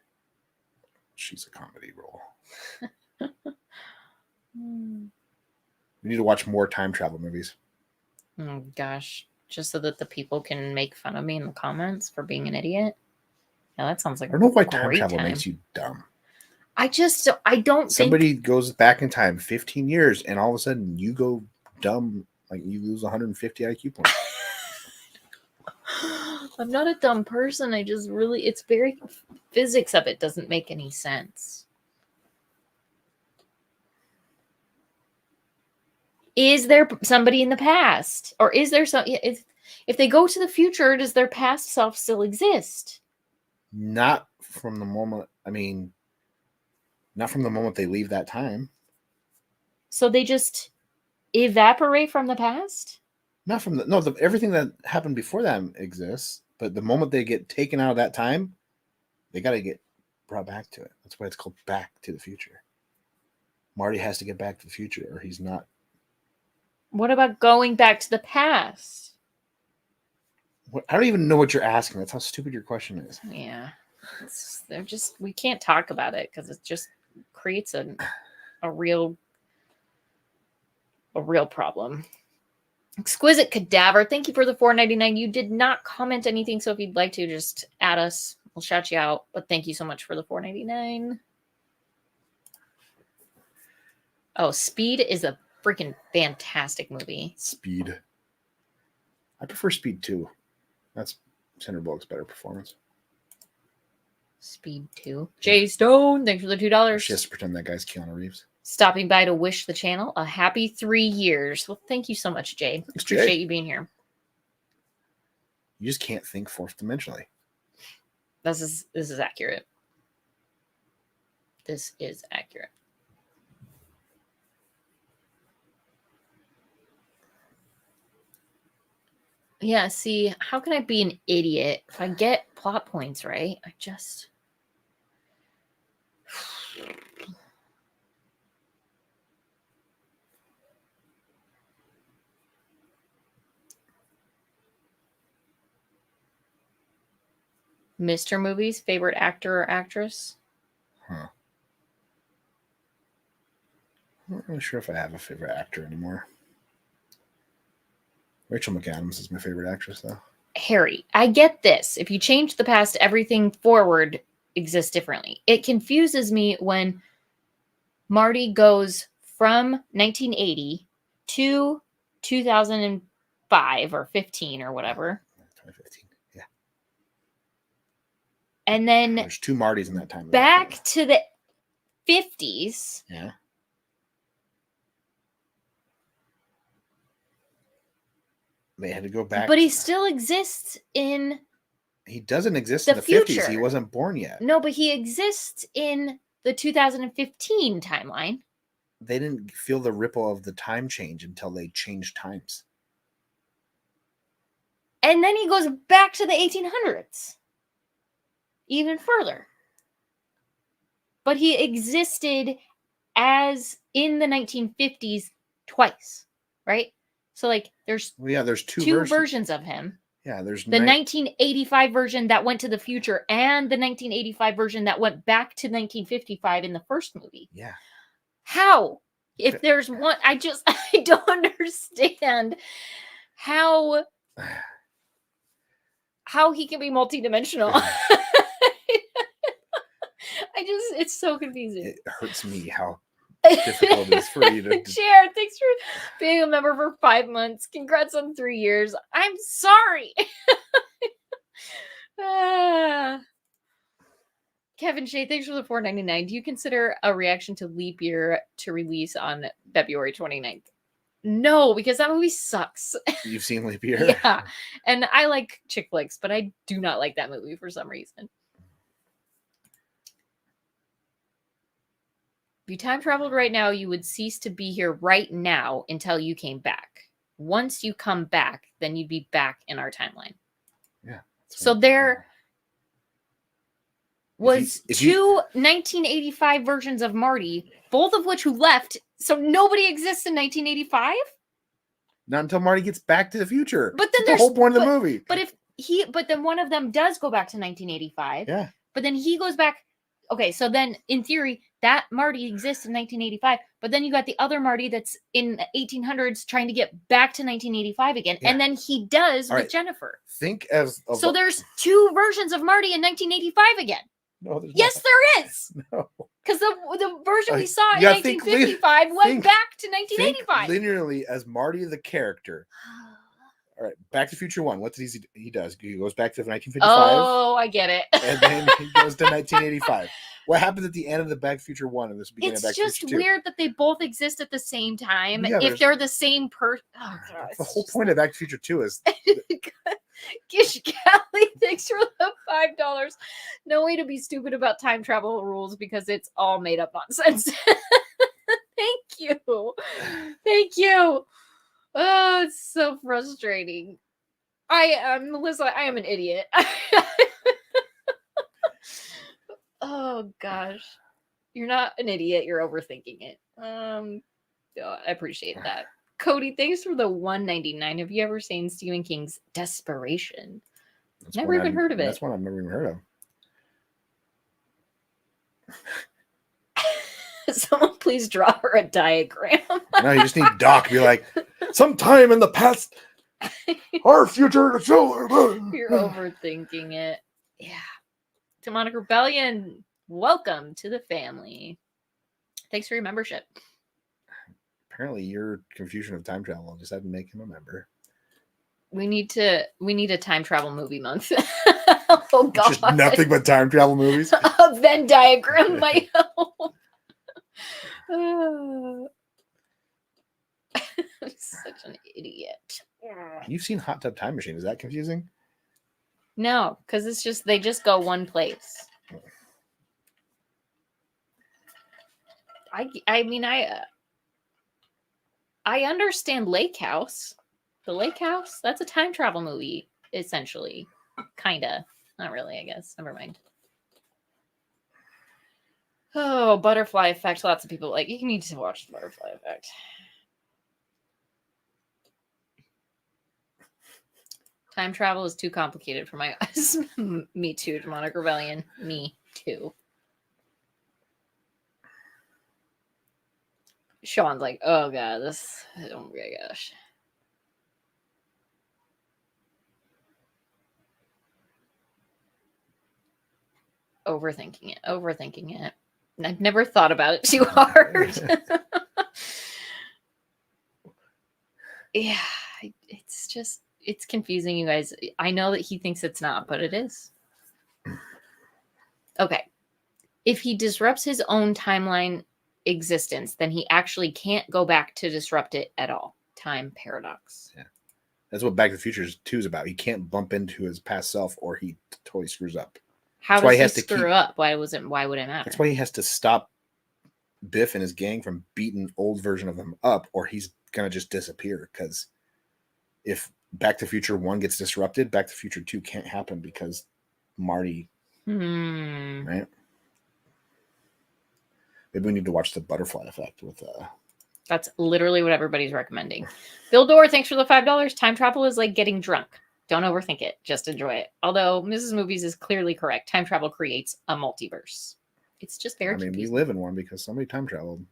She's a comedy role. We need to watch more time travel movies. Oh, gosh. Just so that the people can make fun of me in the comments for being an idiot. Yeah, that sounds like I don't know why a time great travel time. makes you dumb. I don't think Somebody goes back in time 15 years and all of a sudden you go dumb, like you lose 150 IQ points. I'm not a dumb person. I just really, it's very, physics of it doesn't make any sense. Is there somebody in the past? Or is there some, if they go to the future, does their past self still exist? Not from the moment, not from the moment they leave that time. So they just evaporate from the past? Not from everything that happened before them exists, but the moment they get taken out of that time, they got to get brought back to it. That's why it's called Back to the Future. Marty has to get back to the future or he's not. What about going back to the past? I don't even know what you're asking. That's how stupid your question is. Yeah. We can't talk about it because it just creates a real problem. Exquisite Cadaver, thank you for the $4.99. You did not comment anything, so if you'd like to, just add us. We'll shout you out. But thank you so much for the $4.99. Oh, Speed is a freaking fantastic movie. Speed. I prefer Speed 2. That's Sandra Bullock's better performance. Speed 2. Jay Stone, thanks for the $2. She has to pretend that guy's Keanu Reeves. stopping by to wish the channel a happy 3 years. Well, thank you so much, Jay. Thanks, Jay. Appreciate you being here. You just can't think fourth dimensionally. This is accurate. This is accurate. Yeah, see, how can I be an idiot if I get plot points right? I just... Mr. Movies, favorite actor or actress? Huh. I'm not really sure if I have a favorite actor anymore. Rachel McAdams is my favorite actress, though. Harry, I get this. If you change the past, everything forward exists differently. It confuses me when Marty goes from 1980 to 2005 or 15 or whatever. 2015, yeah. And then There's 2 Martys in that time. back to the 50s. Yeah. They had to go back. But he still exists in... He doesn't exist the in the 50s. He future. wasn't born yet. No, but he exists in the 2015 timeline. They didn't feel the ripple of the time change until they changed times. And then he goes back to the 1800s. Even further. But he existed as in the 1950s twice, right? So like there's Well, yeah, there's two versions of him. Yeah, there's The 1985 version that went to the future and the 1985 version that went back to 1955 in the first movie. Yeah. How? If there's one, I don't understand how he can be multidimensional. It's so confusing. It hurts me how difficult it is for you to... Share, thanks for being a member for 5 months. Congrats on 3 years. I'm sorry. Kevin Shea, thanks for the $4.99. Do you consider a reaction to Leap Year to release on February 29th? No, because that movie sucks. You've seen Leap Year? Yeah. And I like chick flicks, but I do not like that movie for some reason. If you time traveled right now, you would cease to be here right now until you came back. Once you come back, then you'd be back in our timeline. Yeah. So there was two 1985 versions of Marty, both of which who left. So nobody exists in 1985? Not until Marty gets back to the future. But then that's the whole point of the movie. But then one of them does go back to 1985. Yeah. But then he goes back. Okay, so then in theory, that Marty exists in 1985, but then you got the other Marty that's in the 1800s trying to get back to 1985 again, and then he does with Jennifer. Think as... So there's 2 versions of Marty in 1985 again. No, there's yes, not. there is. No. Because the version we saw in Yeah, 1955 went back to 1985. Think linearly as Marty the character. All right, Back to Future 1. What does he does? He goes back to 1955. Oh, I get it. And then he goes to 1985. What happens at the end of the Back to Future 1 and this beginning of Back to Future 2? It's just weird that they both exist at the same time. Yeah, if they're the same person. Oh, God. The whole point of Back to Future 2 is... Gish Callie, thanks for the $5. No way to be stupid about time travel rules because it's all made up nonsense. Thank you. Thank you. Oh, it's so frustrating. Melissa, I am an idiot. Oh gosh. You're not an idiot, you're overthinking it. I appreciate that. Cody, thanks for the $1.99. Have you ever seen Stephen King's Desperation? Never even heard of it. That's one I've never even heard of. Someone please draw her a diagram. No, you just need Doc to be like, sometime in the past, our future children. You're overthinking it. Yeah. Demonic Rebellion, welcome to the family. Thanks for your membership. Apparently your confusion of time travel just had to make him a member. We need a time travel movie month. Oh God. Just nothing but time travel movies. A Venn diagram might help. I'm such an idiot. You've seen Hot Tub Time Machine. Is that confusing? No, because it's just they just go one place. I mean I understand Lake House. The Lake House, that's a time travel movie, essentially. Kinda. Not really, I guess. Never mind. Oh, Butterfly Effect. Lots of people like you need to watch the Butterfly Effect. Time travel is too complicated for my eyes. Me too, Demonic Rebellion. Me too. Sean's like, oh god, this. Oh my gosh. Overthinking it. I've never thought about it too hard. Yeah, it's confusing, you guys. I know that he thinks it's not, but it is. Okay. If he disrupts his own timeline existence, then he actually can't go back to disrupt it at all. Time paradox. Yeah. That's what Back to the Future 2 is about. He can't bump into his past self or he totally screws up. How That's why does he he has to screw up? Why would it matter? That's why he has to stop Biff and his gang from beating old version of him up, or he's gonna just disappear. Because if Back to the Future 1 gets disrupted, Back to the Future 2 can't happen because Marty, right? Maybe we need to watch the Butterfly Effect with That's literally what everybody's recommending. Bill Dorr, thanks for the $5. Time travel is like getting drunk. Don't overthink it. Just enjoy it. Although Mrs. Movies is clearly correct. Time travel creates a multiverse. It's just very confusing. We live in one because somebody time traveled.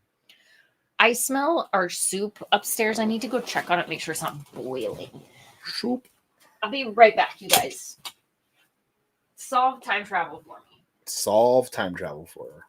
I smell our soup upstairs. I need to go check on it, make sure it's not boiling. Soup. I'll be right back, you guys. Solve time travel for me. Solve time travel for her.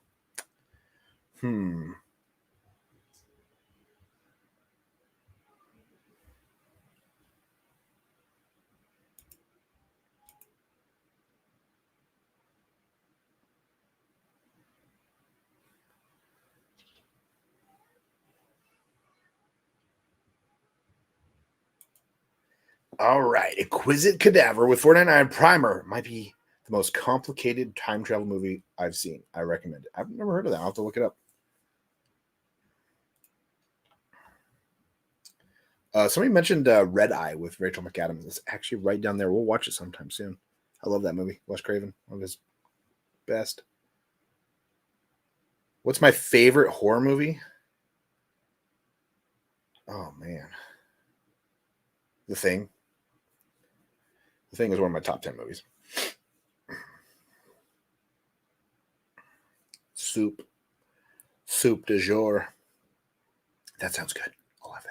All right. Exquisite Cadaver with 499 Primer might be the most complicated time travel movie I've seen. I recommend it. I've never heard of that. I'll have to look it up. Somebody mentioned Red Eye with Rachel McAdams. It's actually right down there. We'll watch it sometime soon. I love that movie. Wes Craven, one of his best. What's my favorite horror movie? Oh, man. The Thing. The Thing is one of my top 10 movies. Soup du jour. That sounds good. I'll have that.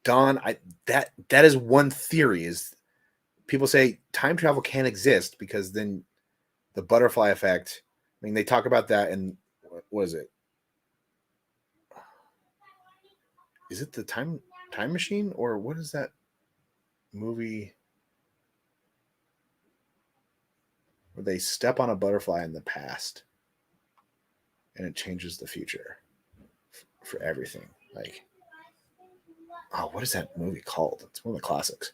Don, that is one theory. Is people say time travel can't exist because then the butterfly effect. I mean, they talk about that in what is it? Is it the time machine or what is that movie where they step on a butterfly in the past and it changes the future for everything? Like, oh, what is that movie called? It's one of the classics.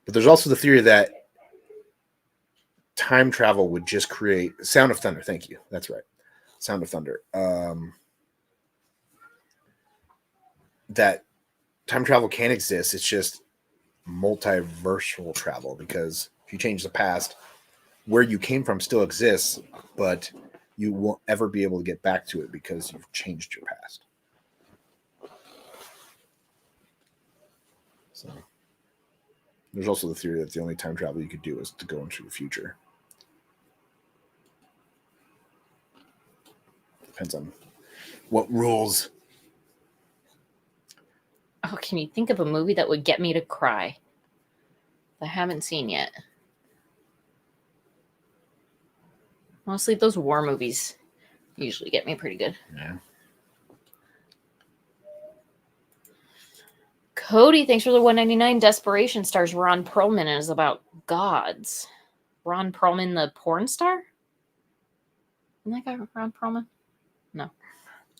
But there's also the theory that time travel would just create Sound of Thunder. Thank you. That's right. Sound of Thunder. That time travel can exist. It's just multiversal travel because if you change the past, where you came from still exists, but you won't ever be able to get back to it because you've changed your past. So there's also the theory that the only time travel you could do is to go into the future. Depends on what rules. Oh, can you think of a movie that would get me to cry? I haven't seen yet. Honestly, those war movies usually get me pretty good. Yeah. Cody, thanks for the $1.99. Desperation stars Ron Perlman and is about gods. Ron Perlman, the porn star? Isn't that guy Ron Perlman? No.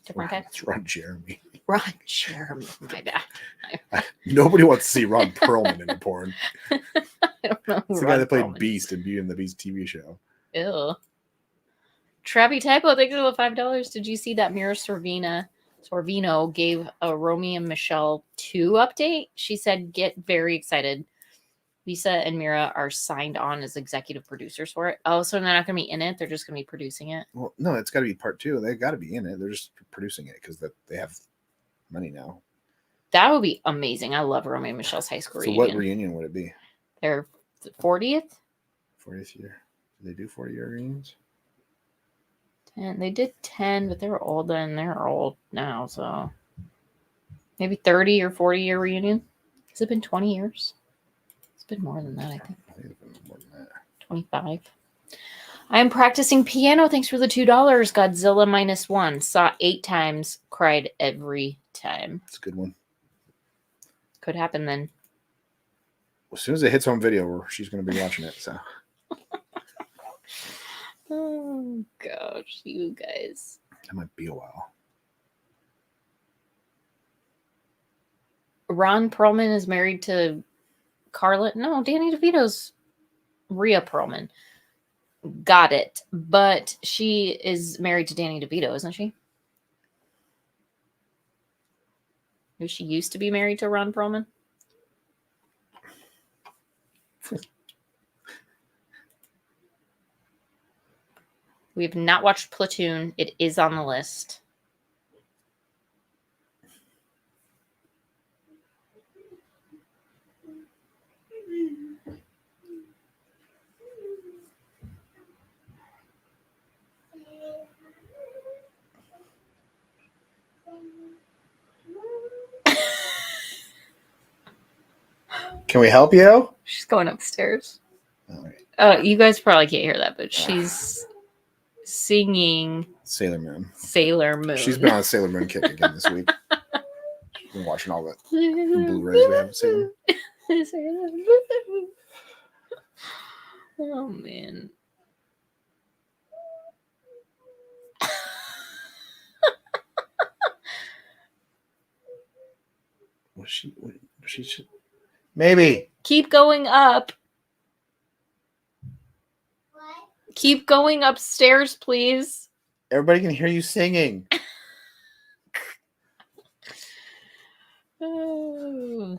Different guy? It's Ron Jeremy. Ron Jeremy. My bad. Nobody wants to see Ron Perlman in a porn. I don't know. It's the guy that played Beast in Beauty and the Beast TV show. Ew. Trappy Typo, thanks for the $5. Did you see that Mira Sorvino gave a Romy and Michelle 2 update? She said, get very excited. Lisa and Mira are signed on as executive producers for it. Oh, so they're not going to be in it? They're just going to be producing it? Well, no, it's got to be part 2. They got to be in it. They're just producing it because they have money now. That would be amazing. I love Romy and Michelle's high school reunion. So what reunion would it be? Their 40th? 40th year. Do they do 40-year reunions? 10. They did 10, but they were old then. They're old now, so maybe 30 or 40-year reunion. Has it been 20 years? It's been more than that, I think. I think it's been more than that. 25. I am practicing piano. Thanks for the $2. Godzilla -1. Saw 8 times. Cried every time. It's a good one. Could happen then. As soon as it hits home video, she's going to be watching it. So. Oh, gosh. You guys. That might be a while. Ron Perlman is married to Carla. No, Danny DeVito's Rhea Perlman. Got it. But she is married to Danny DeVito, isn't she? She used to be married to Ron Perlman. We have not watched Platoon. It is on the list. Can we help you? She's going upstairs. All right. You guys probably can't hear that, but she's singing Sailor Moon. Sailor Moon. She's been on a Sailor Moon kick again this week. She's been watching all the Blu-rays we have of Sailor Moon. Oh, man. She should maybe Keep going up. What? Keep going upstairs, please. everybody can hear you singing. Oh.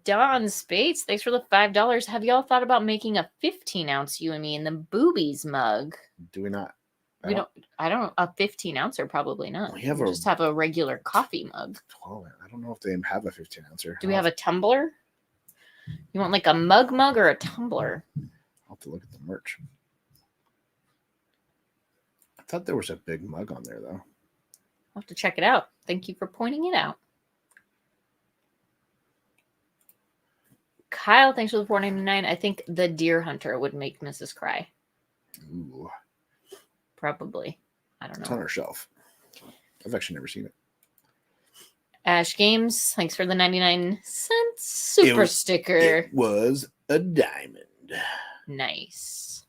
Don Spates, thanks for the $5. Have y'all thought about making a 15-ounce you and me in the boobies mug? Do we not? I don't a 15-ouncer, probably not. We have We'll just have a regular coffee mug. 12. I don't know if they have a 15-ouncer. Do we have a tumbler? You want like a mug or a tumbler? I'll have to look at the merch. I thought there was a big mug on there, though. I'll have to check it out. Thank you for pointing it out. Kyle, thanks for the $4.99. I think the Deer Hunter would make Mrs. cry. Ooh. Probably. I don't It's on know. our shelf. I've actually never seen it. Ash Games, thanks for the 99-cent super sticker. It was a diamond. Nice.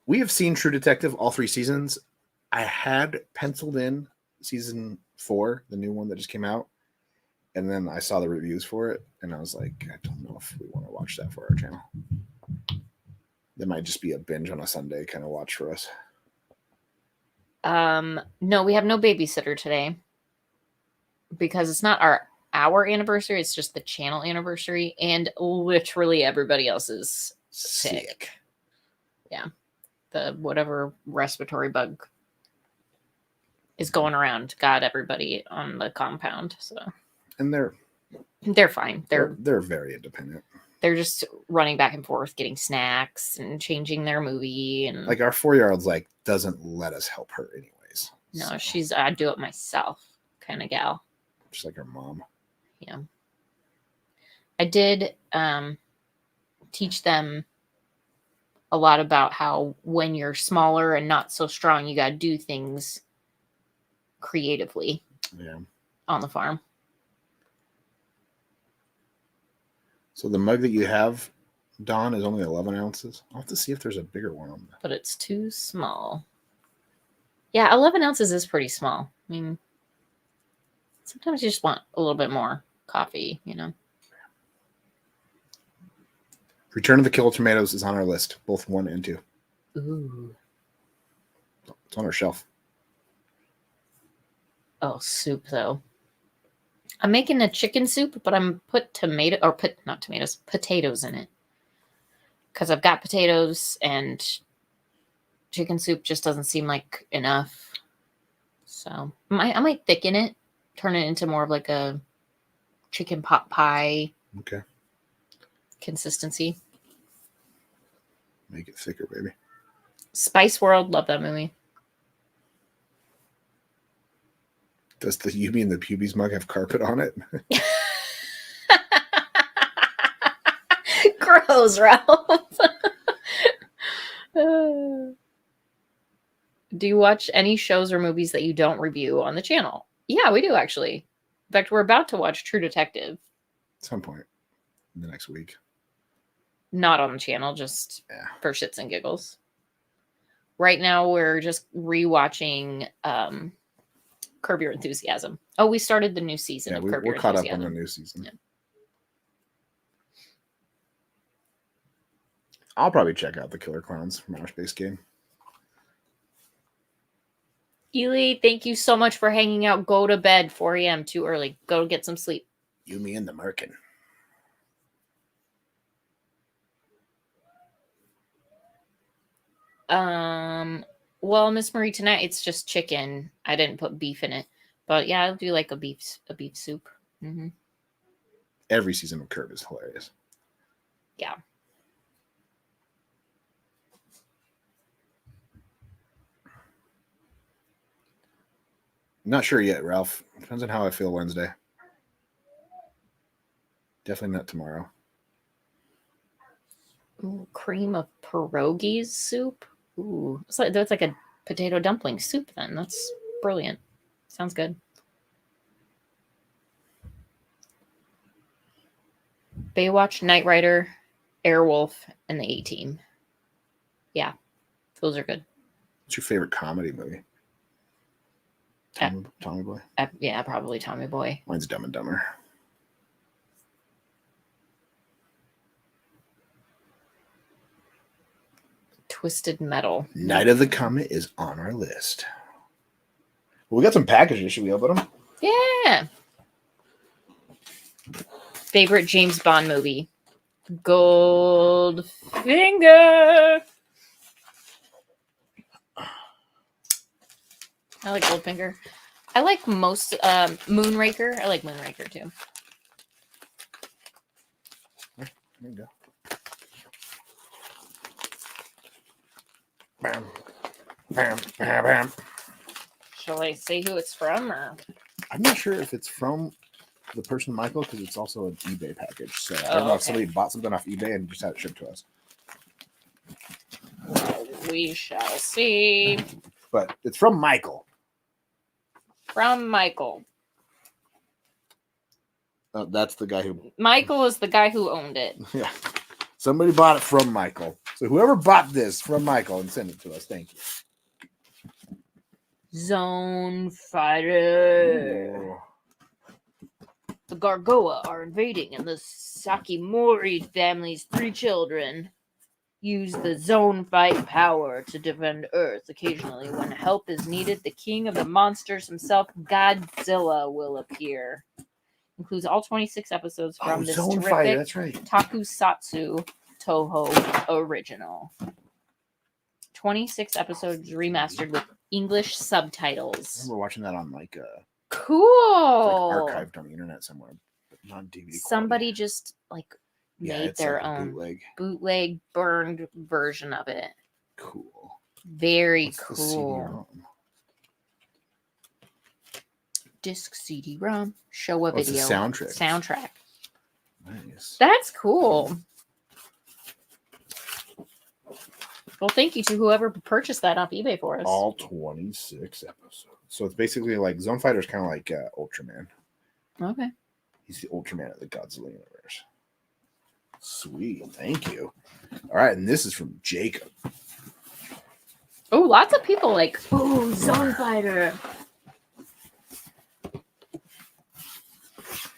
We have seen True Detective all 3 seasons. I had penciled in season 4, the new one that just came out. And then I saw the reviews for it, and I was like, I don't know if we want to watch that for our channel. That might just be a binge on a Sunday kind of watch for us. No, we have no babysitter today because it's not our anniversary. It's just the channel anniversary, and literally everybody else is sick. Yeah. The whatever respiratory bug is going around got everybody on the compound. So, And they're fine. They're very independent. They're just running back and forth, getting snacks and changing their movie. And Like our 4-year-old's like doesn't let us help her anyways. No, So, she's I do it myself kind of gal. just like her mom. Yeah. I did teach them a lot about how when you're smaller and not so strong, you got to do things creatively Yeah. on the farm. So the mug that you have, Dawn, is only 11 ounces. I'll have to see if there's a bigger one on there. But it's too small. Yeah, 11 ounces is pretty small. I mean, sometimes you just want a little bit more coffee, you know? Return of the Killer Tomatoes is on our list, both 1 and 2. Ooh. It's on our shelf. Oh, soup, though. I'm making a chicken soup, but I'm potatoes in it. Because I've got potatoes and chicken soup just doesn't seem like enough. So I might thicken it, turn it into more of like a chicken pot pie Okay. consistency. Make it thicker, baby. Spice World, love that movie. Does the You Mean the Pubies mug have carpet on it? Gross, Ralph. Do you watch any shows or movies that you don't review on the channel? Yeah, we do actually. In fact, we're about to watch True Detective. At some point in the next week. Not on the channel, just Yeah. for shits and giggles. Right now, we're just rewatching Curb Your Enthusiasm. Oh, we started the new season Yeah, of Curb Your we're caught up Enthusiasm. on the new season. Yeah. I'll probably check out the Killer Clowns from Outer Space game. Ely, thank you so much for hanging out. Go to bed. 4 a.m. too early. Go get some sleep. You, Me, and the Merkin. Well, Miss Marie, tonight it's just chicken. I didn't put beef in it, but yeah, I'll do like a beef soup. Mm-hmm. Every season of Curb is hilarious. Yeah. Not sure yet, Ralph. Depends on how I feel Wednesday. Definitely not tomorrow. Ooh, cream of pierogies soup. Ooh, that's like a potato dumpling soup. Then that's brilliant. Sounds good. Baywatch, Knight Rider, Airwolf, and the A-Team. Yeah, those are good. What's your favorite comedy movie? Tommy Boy? Yeah, probably Tommy Boy. Mine's Dumb and Dumber. Twisted Metal. Night of the Comet is on our list. Well, we got some packages. Should we open them? Yeah. Favorite James Bond movie? Goldfinger. I like Goldfinger. I like most Moonraker. I like Moonraker too. There you go. Bam. Bam. Bam. Bam. Shall I say who it's from? Or? I'm not sure if it's from the person Michael because it's also an eBay package. So I don't know if Okay. somebody bought something off eBay and just had it shipped to us. Well, we shall see. But it's from Michael. From Michael. That's the guy who. Michael is the guy who owned it. Yeah. Somebody bought it from Michael. So whoever bought this from Michael and sent it to us, thank you. Zone Fighter. The Gargoa are invading, and the Sakimori family's 3 children use the zone fight power to defend Earth. Occasionally, when help is needed, the king of the monsters himself, Godzilla, will appear. Includes all 26 episodes from this Zone terrific Fighter, that's right. Tokusatsu Toho original. 26 episodes remastered with English I subtitles. remember watching that on like Cool. archived on the internet somewhere, but not DVD. Somebody just like Yeah, made it's their like a own bootleg. burned version of it. Cool. Very What's the cool. CD-ROM? disc, CD-ROM, show a Oh, it's a video. soundtrack. Soundtrack. Nice. That's cool. Well, thank you to whoever purchased that off eBay for us. All 26 episodes. So it's basically like Zone Fighter is kind of like Ultraman. Okay. He's the Ultraman of the Godzilla universe. Sweet. Thank you. All right. And this is from Jacob. Oh, lots of people like, oh, Zone Fighter.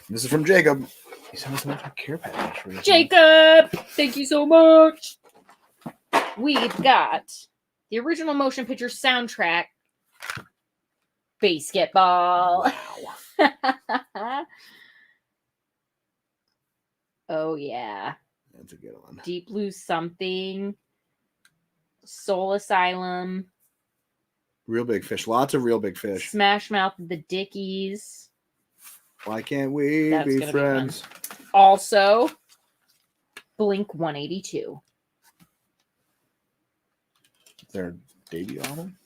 This is from Jacob. He sent us another care package for this. Jacob, thank you so much. We've got the original motion picture soundtrack, Basketball. Wow. Oh, yeah. That's a good one. Deep Blue Something, Soul Asylum, Real Big Fish. Lots of Real Big Fish. Smash Mouth, The Dickies. Why can't we That's be gonna be friends? Also, Blink 182. Their debut album?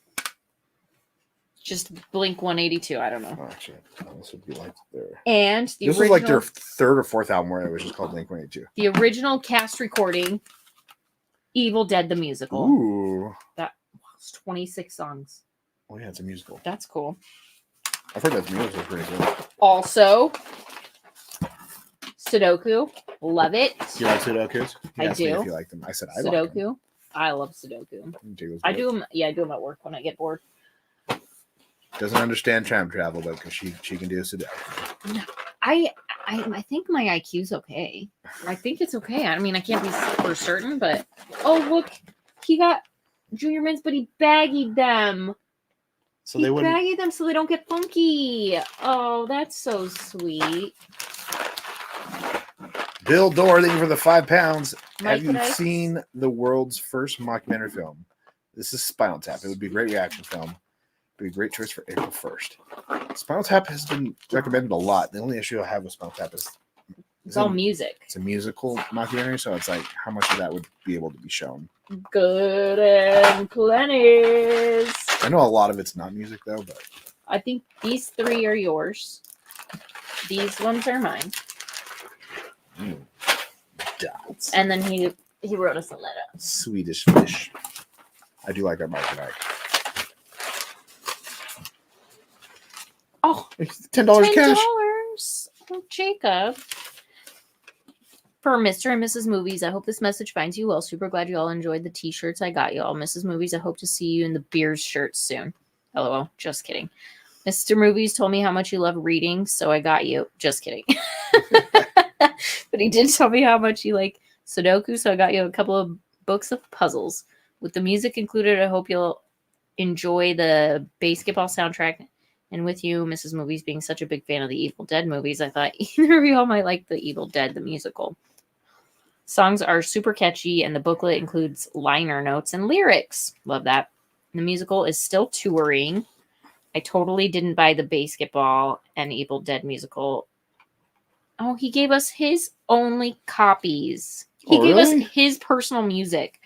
Just Blink 182. I don't know. Oh, actually, this would be like their. And the This original, was like their third or fourth album where it was just called Blink 182. the original cast recording, Evil Dead the Musical. Ooh. That was 26 songs. Oh, yeah, it's a musical. That's cool. I've heard that the musical is pretty good. Also, Sudoku. Love it. Do you like Sudokus? I You asked me do. if you like them. I said I like them. Sudoku. I love Sudoku. You can take those I notes. do them. Yeah, I do them at work when I get bored. Doesn't understand time travel, but because she can do Sudoku. I think my IQ's okay. I think it's okay. I mean, I can't be for certain, but oh look, he got Junior Mints, but he baggied them. So He they wouldn't. baggied them so they don't get funky. Oh, that's so sweet. Bill Dorr, thank you for the £5. Mike, Have you could I- seen the world's first mockumentary film? This is Spinal Tap. It would be a great reaction film. Be a great choice for April 1st. Spinal Tap has been recommended a lot. The only issue I have with Spinal Tap is It's all music. it's a musical mockumentary, so it's like how much of that would be able to be shown. Good and plenty. I know a lot of it's not music though, but I think these three are yours. These ones are mine. dots. And then he wrote us a letter. Swedish fish. I do like our Mike and Ike. Oh, $10 cash. Oh, Jacob. For Mr. and Mrs. Movies, I hope this message finds you well. Super glad you all enjoyed the t-shirts I got you all. Mrs. Movies, I hope to see you in the beers shirts soon. LOL. Just kidding. Mr. Movies told me how much you love reading, so I got you. Just kidding. But he did tell me how much you like Sudoku, so I got you a couple of books of puzzles. With the music included, I hope you'll enjoy the basketball soundtrack. And with you, Mrs. Movies, being such a big fan of the Evil Dead movies, I thought either of y'all might like the Evil Dead, the musical. Songs are super catchy, and the booklet includes liner notes and lyrics. Love that. The musical is still touring. I totally didn't buy the basketball and Evil Dead musical. Oh, he gave us his only copies. He Oh, gave really? us his personal music.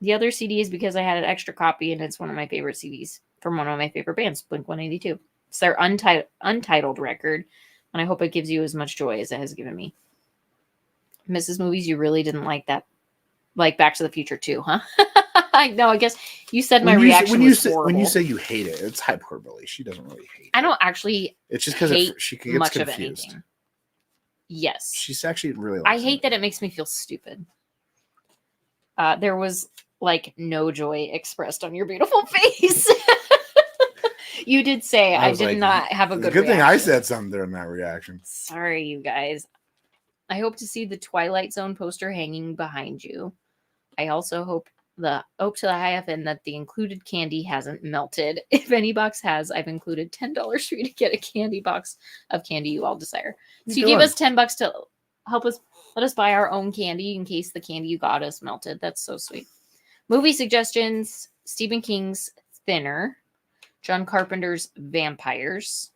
The other CD is because I had an extra copy, and it's one of my favorite CDs from one of my favorite bands, Blink 182. It's their untitled record, and I hope it gives you as much joy as it has given me. Mrs. Movies, you really didn't like that, like Back to the Future 2, huh? No, I guess you said my reaction was horrible. When you say you hate it, it's hyperbole. She doesn't really hate it. I don't actually It's just because hate she gets much of confused. anything. Yes. She's actually really. I likes hate it. that it makes me feel stupid. There was like no joy expressed on your beautiful face. You did say I was did like, not have a It's good thing I reaction. said something during that reaction. Sorry, you guys. I hope to see the Twilight Zone poster hanging behind you. I also hope to the IFN that the included candy hasn't melted. If any box has, I've included $10 for you to get a candy box of candy you all desire. So you gave us $10 to help us let us buy our own candy in case the candy you got us melted. That's so sweet. Movie suggestions: Stephen King's Thinner, John Carpenter's Vampires,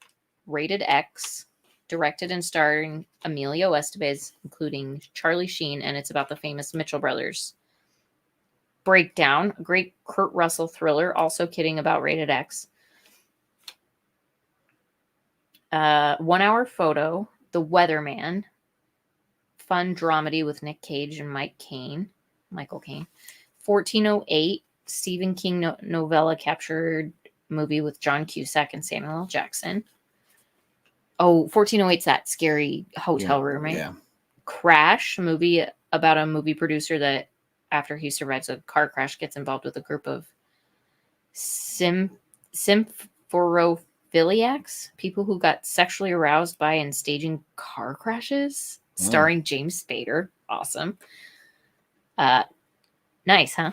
Rated X, directed and starring Emilio Estevez, including Charlie Sheen, and it's about the famous Mitchell brothers. Breakdown, a great Kurt Russell thriller, also kidding about Rated X. 1 Hour Photo, The Weatherman, fun dramedy with Nick Cage and Michael Caine. 1408, Stephen King novella captured movie with John Cusack and Samuel L. Jackson. Oh, 1408's that scary hotel room, right? Yeah. Crash, movie about a movie producer that after he survives a car crash gets involved with a group of symphophiliacs, people who got sexually aroused by and staging car crashes, starring James Spader. Awesome. Nice, huh?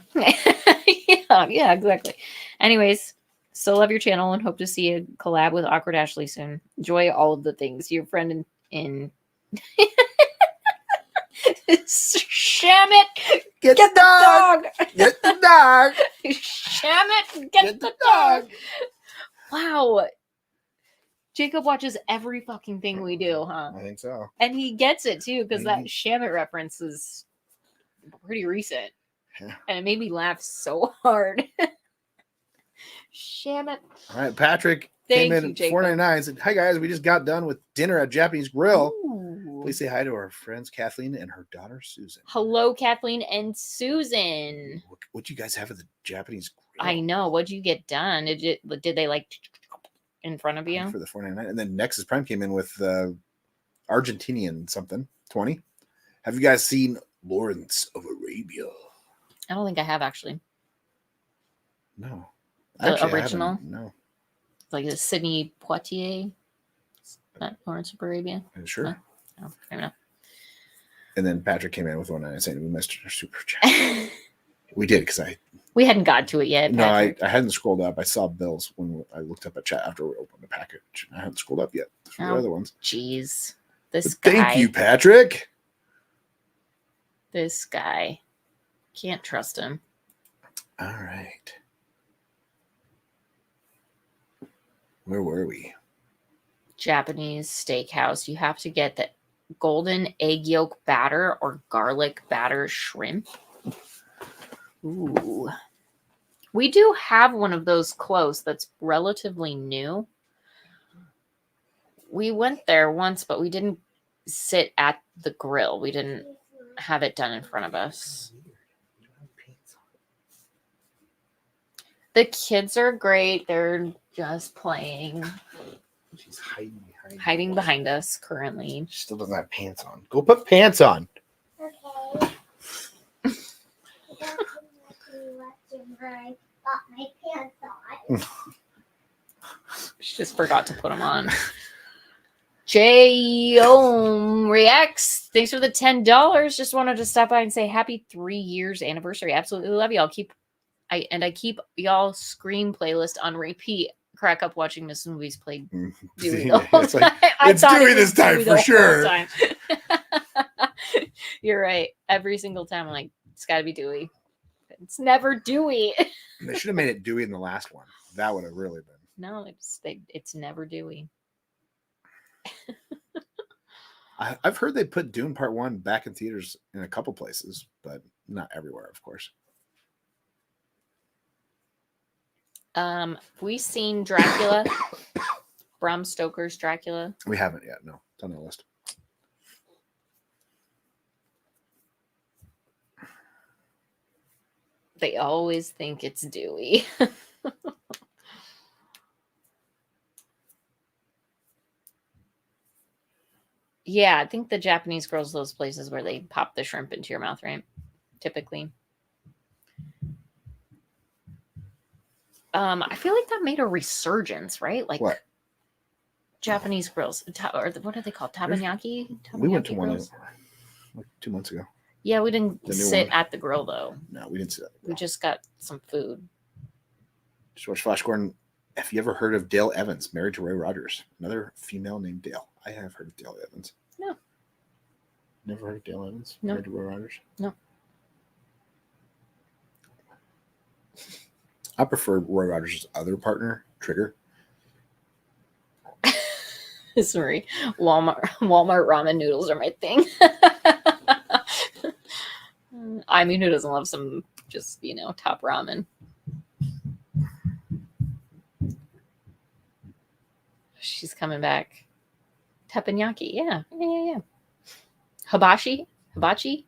yeah, exactly. Anyways, still love your channel and hope to see a collab with Awkward Ashley soon. Enjoy all of the things. Your friend in Shamit, Get the dog. Get the dog. Shamit, get the dog. Wow. Jacob watches every fucking thing we do, huh? I think so. And he gets it too, because that Mhm. Shamit reference is pretty recent. Yeah. And it made me laugh so hard. Shamit. All right, Patrick Thank came in you, at Jacob. $4.99 and said, "Hi guys, we just got done with dinner at Japanese Grill. Ooh. Please say hi to our friends Kathleen and her daughter Susan." Hello, Kathleen and Susan. What you guys have at the Japanese Grill? I know. What'd you get done? Did they like in front of you? For the $4.99, and then Nexus Prime came in with Argentinian something 20. Have you guys seen Lawrence of Arabia? I don't think I have actually. No, The Actually, I original? haven't. No, Like the Sidney Poitier, not Lawrence of Arabia. sure. Huh? Oh, I don't know. And then Patrick came in with $1.99 saying we missed our super chat. We did because We hadn't got to it yet. No, Patrick. I hadn't scrolled up. I saw Bill's when I looked up a chat after we opened the package. I hadn't scrolled up yet for the Oh. other ones. Jeez, this But guy. thank you, Patrick. This guy. Can't trust him. All right. Where were we? Japanese steakhouse. You have to get the golden egg yolk batter or garlic batter shrimp. Ooh. We do have one of those close that's relatively new. We went there once, but we didn't sit at the grill. We didn't have it done in front of us. The kids are great. They're just playing. She's Hiding behind us currently. She still doesn't have pants on. Go put pants on. Okay. Got my pants on. She just forgot to put them on. J-Ohm Reacts. Thanks for the $10. Just wanted to stop by and say happy 3 years anniversary. Absolutely love y'all. I keep y'all Scream playlist on repeat. Crack up watching Miss Movies play Dewey the whole It's like, time. I it's thought it Dewey was this time Dewey for the whole sure. time. You're right. Every single time I'm like, it's got to be Dewey. It's never Dewey. They should have made it Dewey in the last one. That would have really been. No, it's never Dewey. I've heard they put Dune Part 1 back in theaters in a couple places, but not everywhere, of course. We seen Dracula, Bram Stoker's Dracula. We haven't yet. No, it's on the list. They always think it's Dewey. Yeah, I think the Japanese girls, those places where they pop the shrimp into your mouth, right? Typically. I feel like that made a resurgence, right? Like What? Japanese grills, or what are they called? Tabanaki? We went to Tabanaki one grills? like 2 months ago. Yeah, we didn't The new sit one. at the grill though. No, we didn't see that. We just got some food. Just watch Flash Gordon. Have you ever heard of Dale Evans, married to Roy Rogers? Another female named Dale. I have heard of Dale Evans. No. Never heard of Dale Evans? No. Married to Roy Rogers? No. I prefer Roy Rogers' other partner, Trigger. Sorry, Walmart ramen noodles are my thing. I mean, who doesn't love some just top ramen? She's coming back. Teppanyaki. Yeah. Hibachi. Hibachi.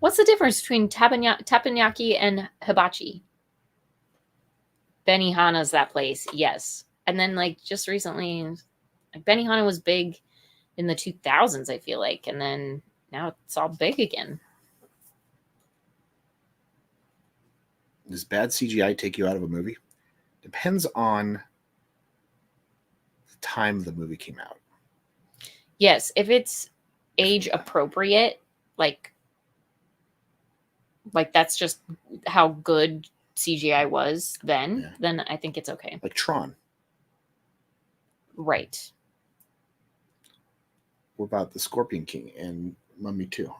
What's the difference between teppanyaki and hibachi? Benihana's that place. Yes. And then like just recently, like Benihana was big in the 2000s, I feel like. And then now it's all big again. Does bad CGI take you out of a movie? Depends on the time the movie came out. Yes. If it's age appropriate, like that's just how good CGI was then, then I think it's okay. Like Tron. Right. What about The Scorpion King and Mummy 2?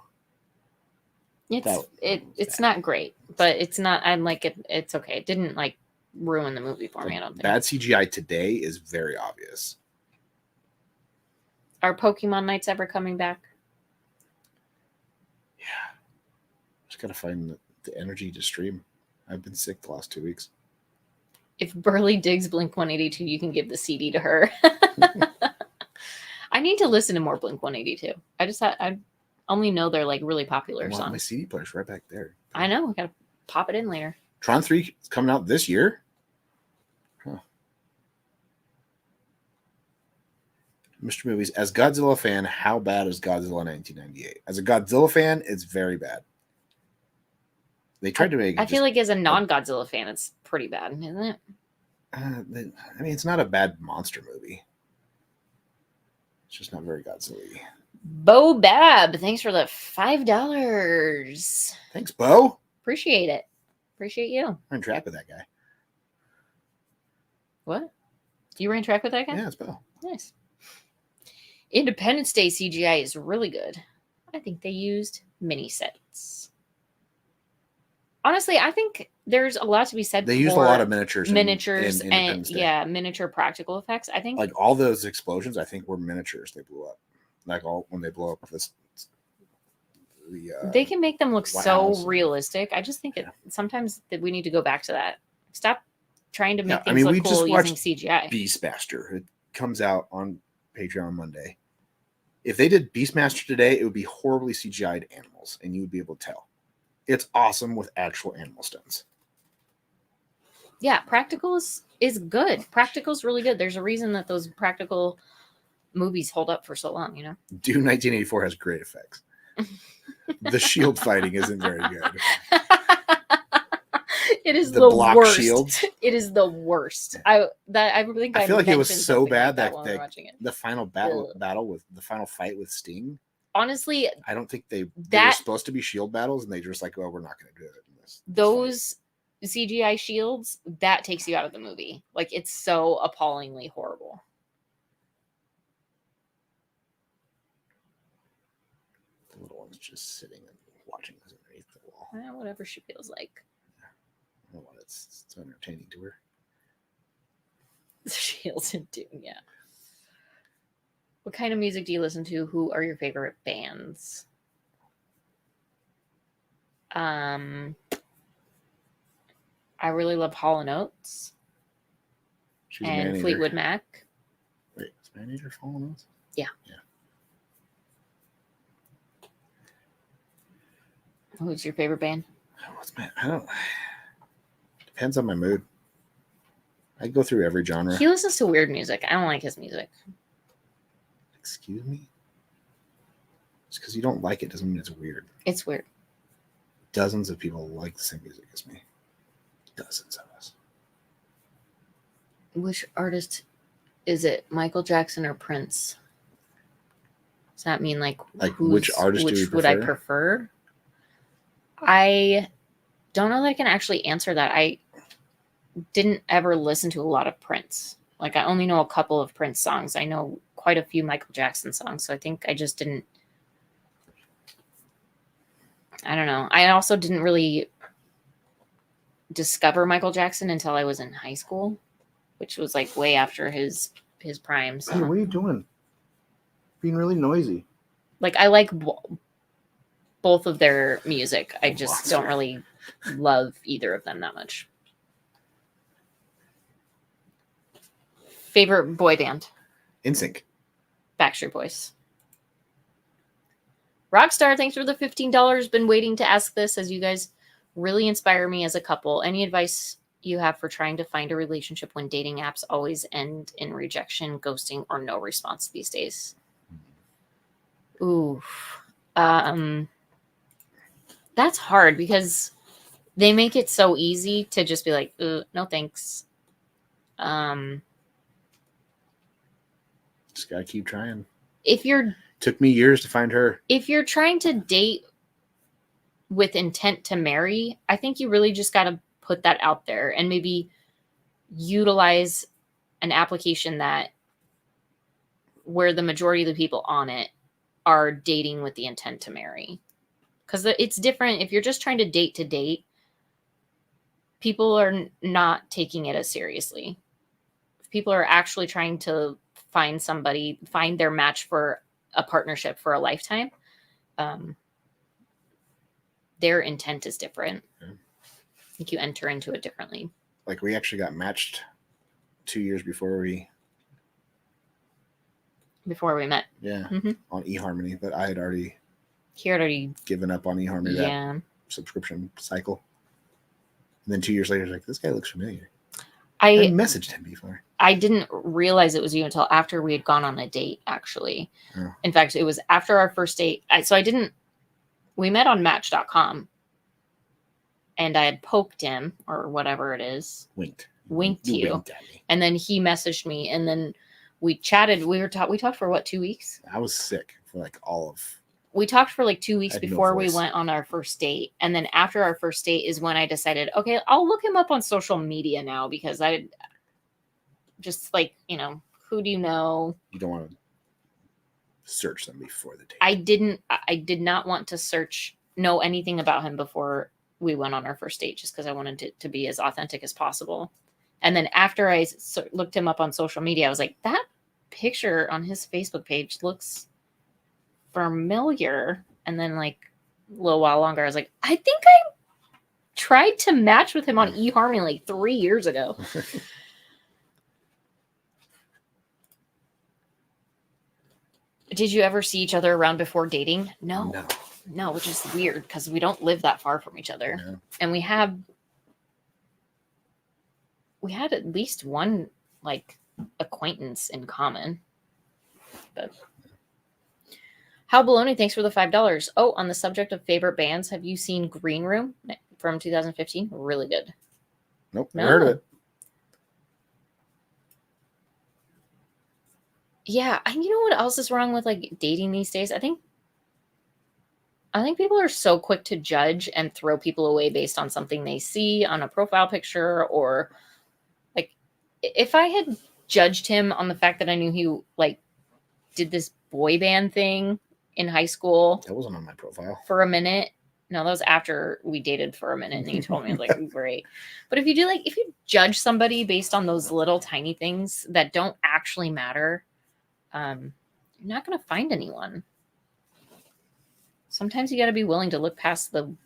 It's not great, but it's not. I'm like it's okay. It didn't like ruin the movie for me. I don't think. Bad CGI today is very obvious. Are Pokemon nights ever coming back? Yeah, just gotta find the energy to stream. I've been sick the last 2 weeks. If Burley digs Blink 182, you can give the CD to her. I need to listen to more Blink 182. I only know they're like really popular songs. My CD player's right back there. I know. I gotta pop it in later. Tron 3 is coming out this year. Huh. Mr. Movies, as Godzilla fan, how bad is Godzilla 1998? As a Godzilla fan, it's very bad. They tried to make. I feel like as a non-Godzilla fan, it's pretty bad, isn't it? I mean, it's not a bad monster movie. It's just not very Godzilla-y. Bo Bab, thanks for the $5. Thanks, Bo. Appreciate it. Appreciate you. I'm in track with that guy. What? You were in track with that guy? Yeah, it's Bo. Nice. Independence Day CGI is really good. I think they used mini sets. Honestly, I think there's a lot to be said. They used a lot of miniatures. And miniature practical effects. I think like all those explosions, I think were miniatures. They blew up. Like when they blow up this. They can make them look so realistic. I just think sometimes that we need to go back to that. Stop trying to make things look cool using CGI. Beastmaster. It comes out on Patreon on Monday. If they did Beastmaster today, it would be horribly CGI'd animals, and you would be able to tell. It's awesome with actual animal stunts. Yeah, practical is good. Practical's really good. There's a reason that those practical movies hold up for so long, you know? Dune 1984 has great effects. The shield fighting isn't very good. It is the block worst. Shields. It is the worst. I feel like it was so bad that the final battle with the final fight with Sting. Honestly, I don't think they were supposed to be shield battles, and they just like, oh, we're not going to do it in this. Those CGI shields, that takes you out of the movie. Like, it's so appallingly horrible. The little one's just sitting and watching us underneath the wall. Whatever she feels like. I don't know, it's entertaining to her. Shields and Doom, yeah. What kind of music do you listen to? Who are your favorite bands? I really love Hall & Oates and Fleetwood Mac. Wait, is Man-Eater Hall & Oates? Yeah. Who's your favorite band? Depends on my mood. I go through every genre. He listens to weird music. I don't like his music. Excuse me? Just because you don't like it doesn't mean it's weird. It's weird. Dozens of people like the same music as me. Dozens of us. Which artist is it? Michael Jackson or Prince? Does that mean like which artist would I prefer? I don't know that I can actually answer that. I didn't ever listen to a lot of Prince. Like, I only know a couple of Prince songs. I know quite a few Michael Jackson songs. So I think I just didn't. I don't know. I also didn't really discover Michael Jackson until I was in high school, which was like way after his prime. So. Hey, what are you doing? Being really noisy. Like, I like both of their music. I just don't really love either of them that much. Favorite boy band? NSYNC. Backstreet Boys. Rockstar, thanks for the $15. Been waiting to ask this as you guys really inspire me as a couple. Any advice you have for trying to find a relationship when dating apps always end in rejection, ghosting, or no response these days? Ooh. That's hard because they make it so easy to just be like, no thanks. Just gotta keep trying. If Took me years to find her. you're trying to date with intent to marry, I think you really just got to put that out there and maybe utilize an application that where the majority of the people on it are dating with the intent to marry. Because it's different if you're just trying to date, people are not taking it as seriously. If people are actually trying to find their match for a partnership for a lifetime, their intent is different. Yeah. I think you enter into it differently. Like we actually got matched 2 years before we met. Yeah. Mhm. On eHarmony, but I had already He had already, given up on eHarmony, yeah. that subscription cycle. And then 2 years later, I was like, this guy looks familiar. I I messaged him before. I didn't realize it was you until after we had gone on a date, actually. Oh. In fact, it was after our first date. We met on Match.com. And I had poked him, or whatever it is. Winked You. Winked at me. And then he messaged me, and then we chatted. We talked for what, 2 weeks? I was sick for like all of. We talked for like 2 weeks I had no before we voice. went on our first date. And then after our first date is when I decided, okay, I'll look him up on social media now, because I just like, who do you know? You don't want to search them before the date. I did not want to know anything about him before we went on our first date, just because I wanted it to be as authentic as possible. And then after I looked him up on social media, I was like, that picture on his Facebook page looks familiar. And then like a little while longer, I was like, I think I tried to match with him on eHarmony like 3 years ago. Did you ever see each other around before dating? No, which is weird because we don't live that far from each other. No. And we had at least one like acquaintance in common. But How Baloney, thanks for the $5. Oh, on the subject of favorite bands, have you seen Green Room from 2015? Really good. Nope, never heard of it. Yeah, and you know what else is wrong with like dating these days? I think people are so quick to judge and throw people away based on something they see on a profile picture, or like if I had judged him on the fact that I knew he like did this boy band thing in high school. That wasn't on my profile. For a minute. No, that was after we dated for a minute and he told me, I was like, great. But if you judge somebody based on those little tiny things that don't actually matter, you're not going to find anyone. Sometimes you got to be willing to look past the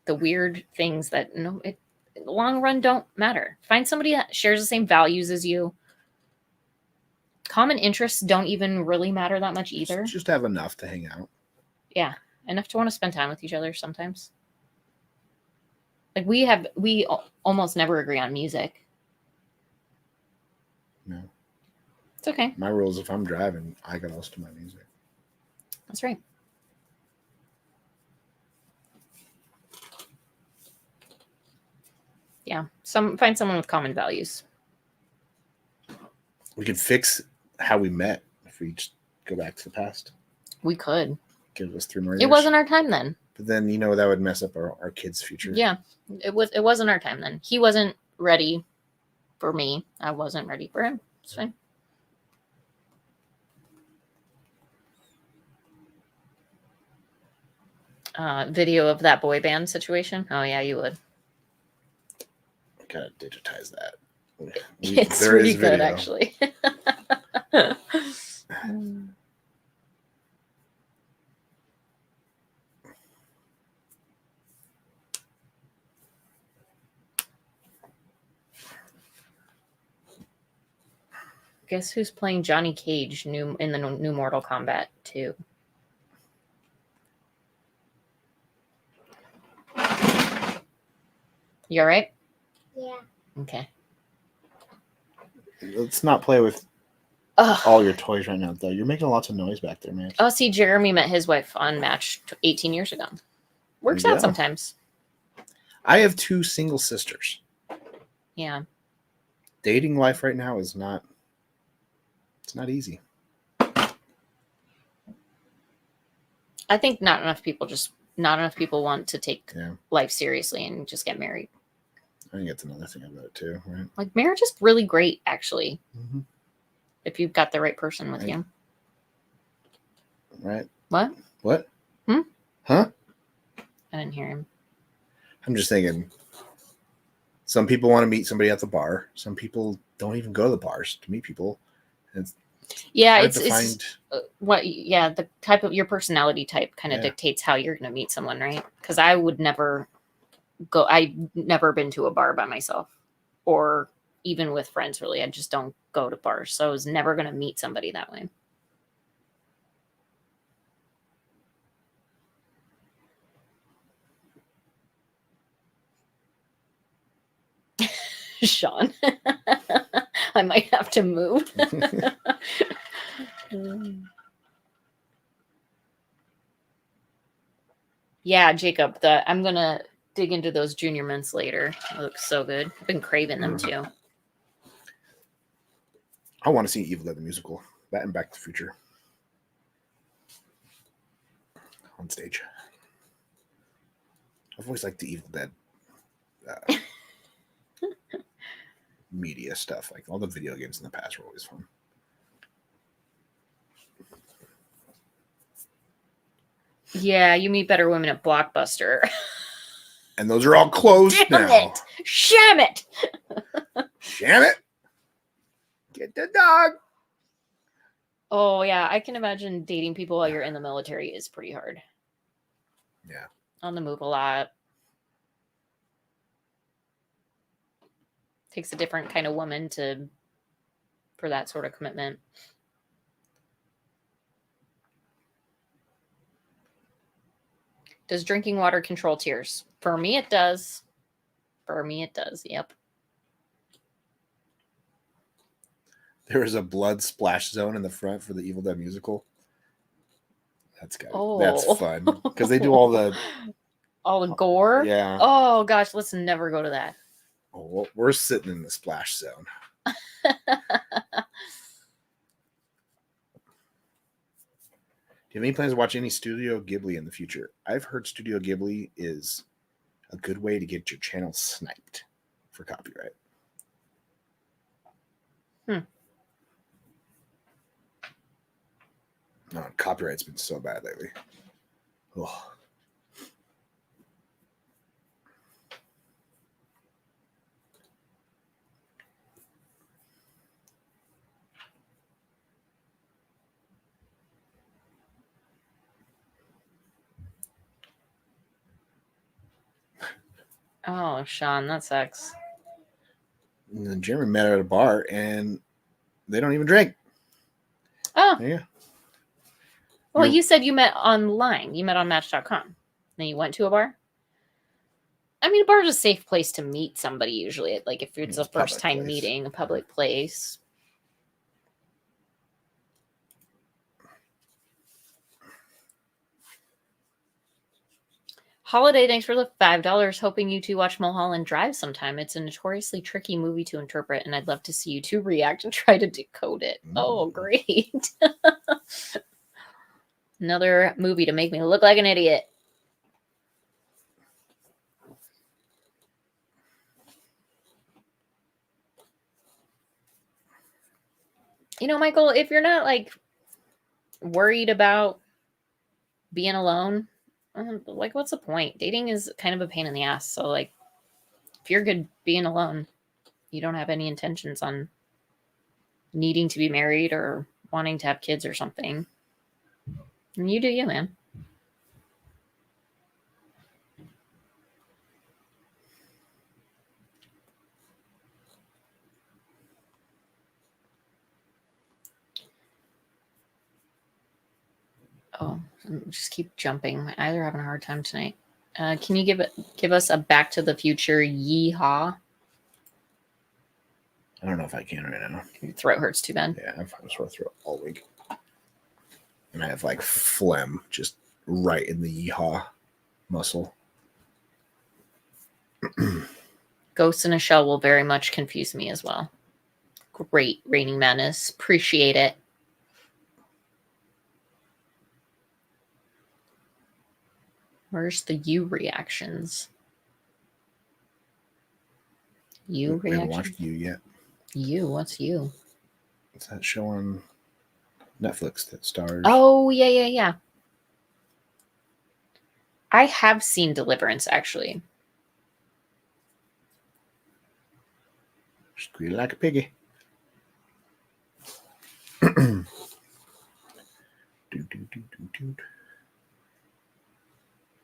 weird things that in the long run don't matter. Find somebody that shares the same values as you. Common interests don't even really matter that much either. Just have enough to hang out. Yeah, enough to want to spend time with each other sometimes. Like we almost never agree on music. No. It's okay. My rule is if I'm driving, I gotta listen to my music. That's right. Yeah. Find someone with common values. We could fix how we met if we just go back to the past. We could. Give us 3 more years. It wasn't our time then. But then that would mess up our kids' future. Yeah. It wasn't our time then. He wasn't ready for me. I wasn't ready for him. It's fine. Video of that boy band situation. Oh yeah, you would. Gotta digitize that. It's pretty good, actually. Guess who's playing Johnny Cage in the new Mortal Kombat 2? You all right? Yeah. Okay. Let's not play with Ugh. all your toys right now, though. You're making lots of noise back there, man. Oh, see, Jeremy met his wife on Match 18 years ago. Works There you out go. sometimes. I have 2 single sisters. Yeah. Dating life right now is not. It's not easy. I think not enough people want to take Yeah. life seriously and just get married. I think that's another thing about it too, right? Like, marriage is really great, actually, Mm-hmm. if you've got the right person with you. Right. What? What? Hmm? Huh? I didn't hear him. I'm just thinking. Some people want to meet somebody at the bar. Some people don't even go to the bars to meet people. Yeah, hard it's to find. the type of your personality type kind of dictates how you're going to meet someone, right? Because I would never go. I've never been to a bar by myself, or even with friends. Really, I just don't go to bars, so I was never going to meet somebody that way. Sean, I might have to move. Yeah, Jacob, I'm gonna dig into those junior mints later. It looks so good. I've been craving them too. I want to see Evil Dead the musical. That and Back to the Future on stage. I've always liked the Evil Dead media stuff. Like all the video games in the past were always fun. Yeah, you meet better women at Blockbuster. And those are all closed Damn now. it! Sham it! Sham it! Get the dog. Oh yeah, I can imagine dating people while you're in the military is pretty hard. Yeah. On the move a lot. Takes a different kind of woman for that sort of commitment. Does drinking water control tears? For me, it does. For me, it does. Yep. There was a blood splash zone in the front for the Evil Dead musical. That's fun because they do all the gore. Yeah. Oh gosh, let's never go to that. Oh, well, we're sitting in the splash zone. Do you have any plans to watch any Studio Ghibli in the future? I've heard Studio Ghibli is a good way to get your channel sniped for copyright. No, copyright's been so bad lately. Oh. Oh, Sean, that sucks. And then Jeremy met her at a bar, and they don't even drink. Oh. Yeah. Well, you said you met online. You met on Match.com. Then you went to a bar? I mean, a bar is a safe place to meet somebody usually. Like if it's a first time meeting, a public place. Holiday, thanks for the $5. Hoping you two watch Mulholland Drive sometime. It's a notoriously tricky movie to interpret, and I'd love to see you two react and try to decode it. Oh, great. Another movie to make me look like an idiot. You know, Michael, if you're not like worried about being alone, like what's the point? Dating is kind of a pain in the ass. So like if you're good being alone, you don't have any intentions on needing to be married or wanting to have kids or something, and you do you, man. Oh, just keep jumping. My eyes are having a hard time tonight. Can you give us a Back to the Future yeehaw? I don't know if I can right now. Your throat hurts too bad. Yeah, I've had a sore throat all week. And I have like phlegm just right in the yeehaw muscle. Ghost in a Shell will very much confuse me as well. Great, Raining Madness. Appreciate it. Where's the you reactions? You We haven't reactions? watched You yet. You? What's you? It's that show on Netflix that stars. Oh, yeah. I have seen Deliverance, actually. Squeal like a piggy.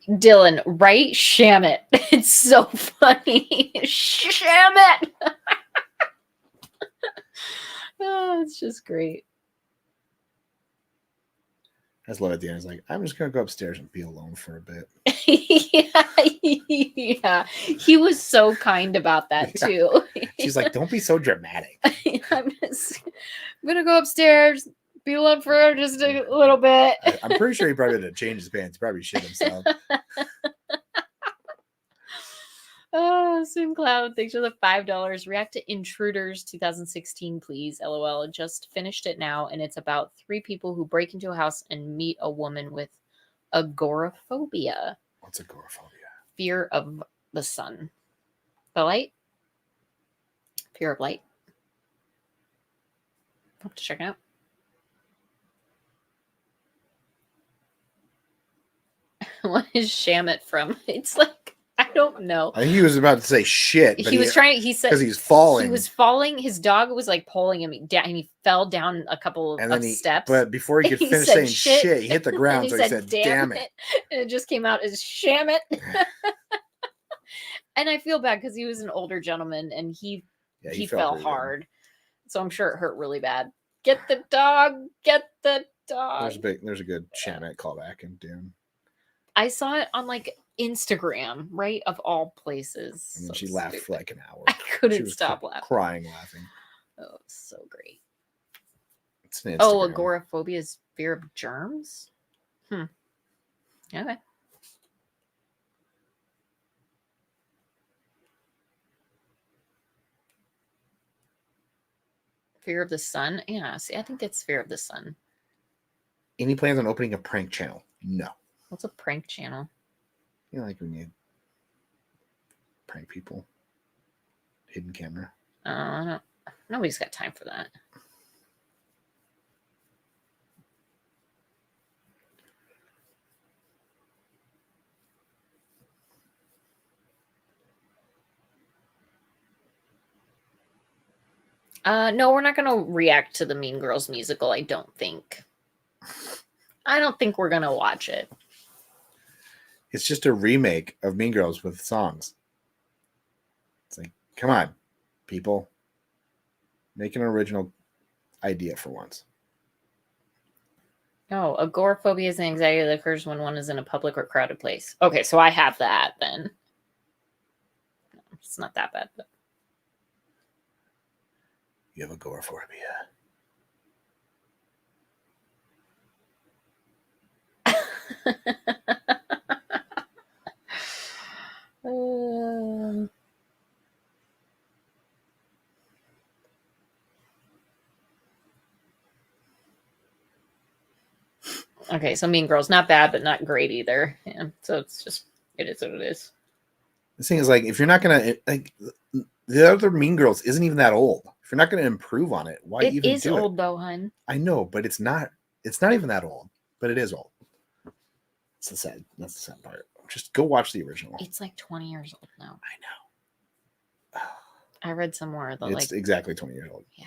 Dylan, right? Sham it. It's so funny. Sham it. Oh, it's just great. I just love it at the end. It's like, I'm just going to go upstairs and be alone for a bit. yeah. He was so kind about that, too. She's like, don't be so dramatic. I'm going to go upstairs, be alone for just a little bit. I'm pretty sure he probably had to change his pants. He probably shit himself. Oh, Sim Cloud, thanks for the $5. React to Intruders 2016, please. LOL. Just finished it now, and it's about 3 people who break into a house and meet a woman with agoraphobia. What's agoraphobia? Fear of the sun. The light? Fear of light. Hope to check it out. What is Shamit from? It's like, I don't know. I think he was about to say shit. But He said, because he's falling. He was falling. His dog was like pulling him down, and he fell down a couple of steps. But before he could He finish said saying shit, he hit the ground. and So he said, damn it. And it just came out as sham it. And I feel bad because he was an older gentleman and he fell hard. So I'm sure it hurt really bad. Get the dog. Get the dog. There's a good Shamit callback in Dune. I saw it on like Instagram, right? Of all places. And then So she laughed for like an hour. I couldn't stop laughing. Crying, laughing. Oh, so great. It's an Oh, Instagram. agoraphobia is fear of germs? Okay. Fear of the sun? Yeah, see, I think it's fear of the sun. Any plans on opening a prank channel? No. What's a prank channel? You know, like when you prank people. Hidden camera. I don't. Nobody's got time for that. No, we're not going to react to the Mean Girls musical, I don't think. I don't think we're going to watch it. It's just a remake of Mean Girls with songs. It's like, come on, people. Make an original idea for once. No, agoraphobia is an anxiety that occurs when one is in a public or crowded place. Okay, so I have that then. It's not that bad, but You have agoraphobia. Okay, so Mean Girls, not bad, but not great either. Yeah, so it's just, it is what it is. The thing is, like, if you're not gonna like, the other Mean Girls isn't even that old. If you're not gonna improve on it, why It even is do old it? though, hun. I know, but it's not. It's not even that old, but it is old. It's the sad. That's the sad part. Just go watch the original. It's like 20 years old now. I know. I read somewhere that It's like exactly 20 years old. Yeah.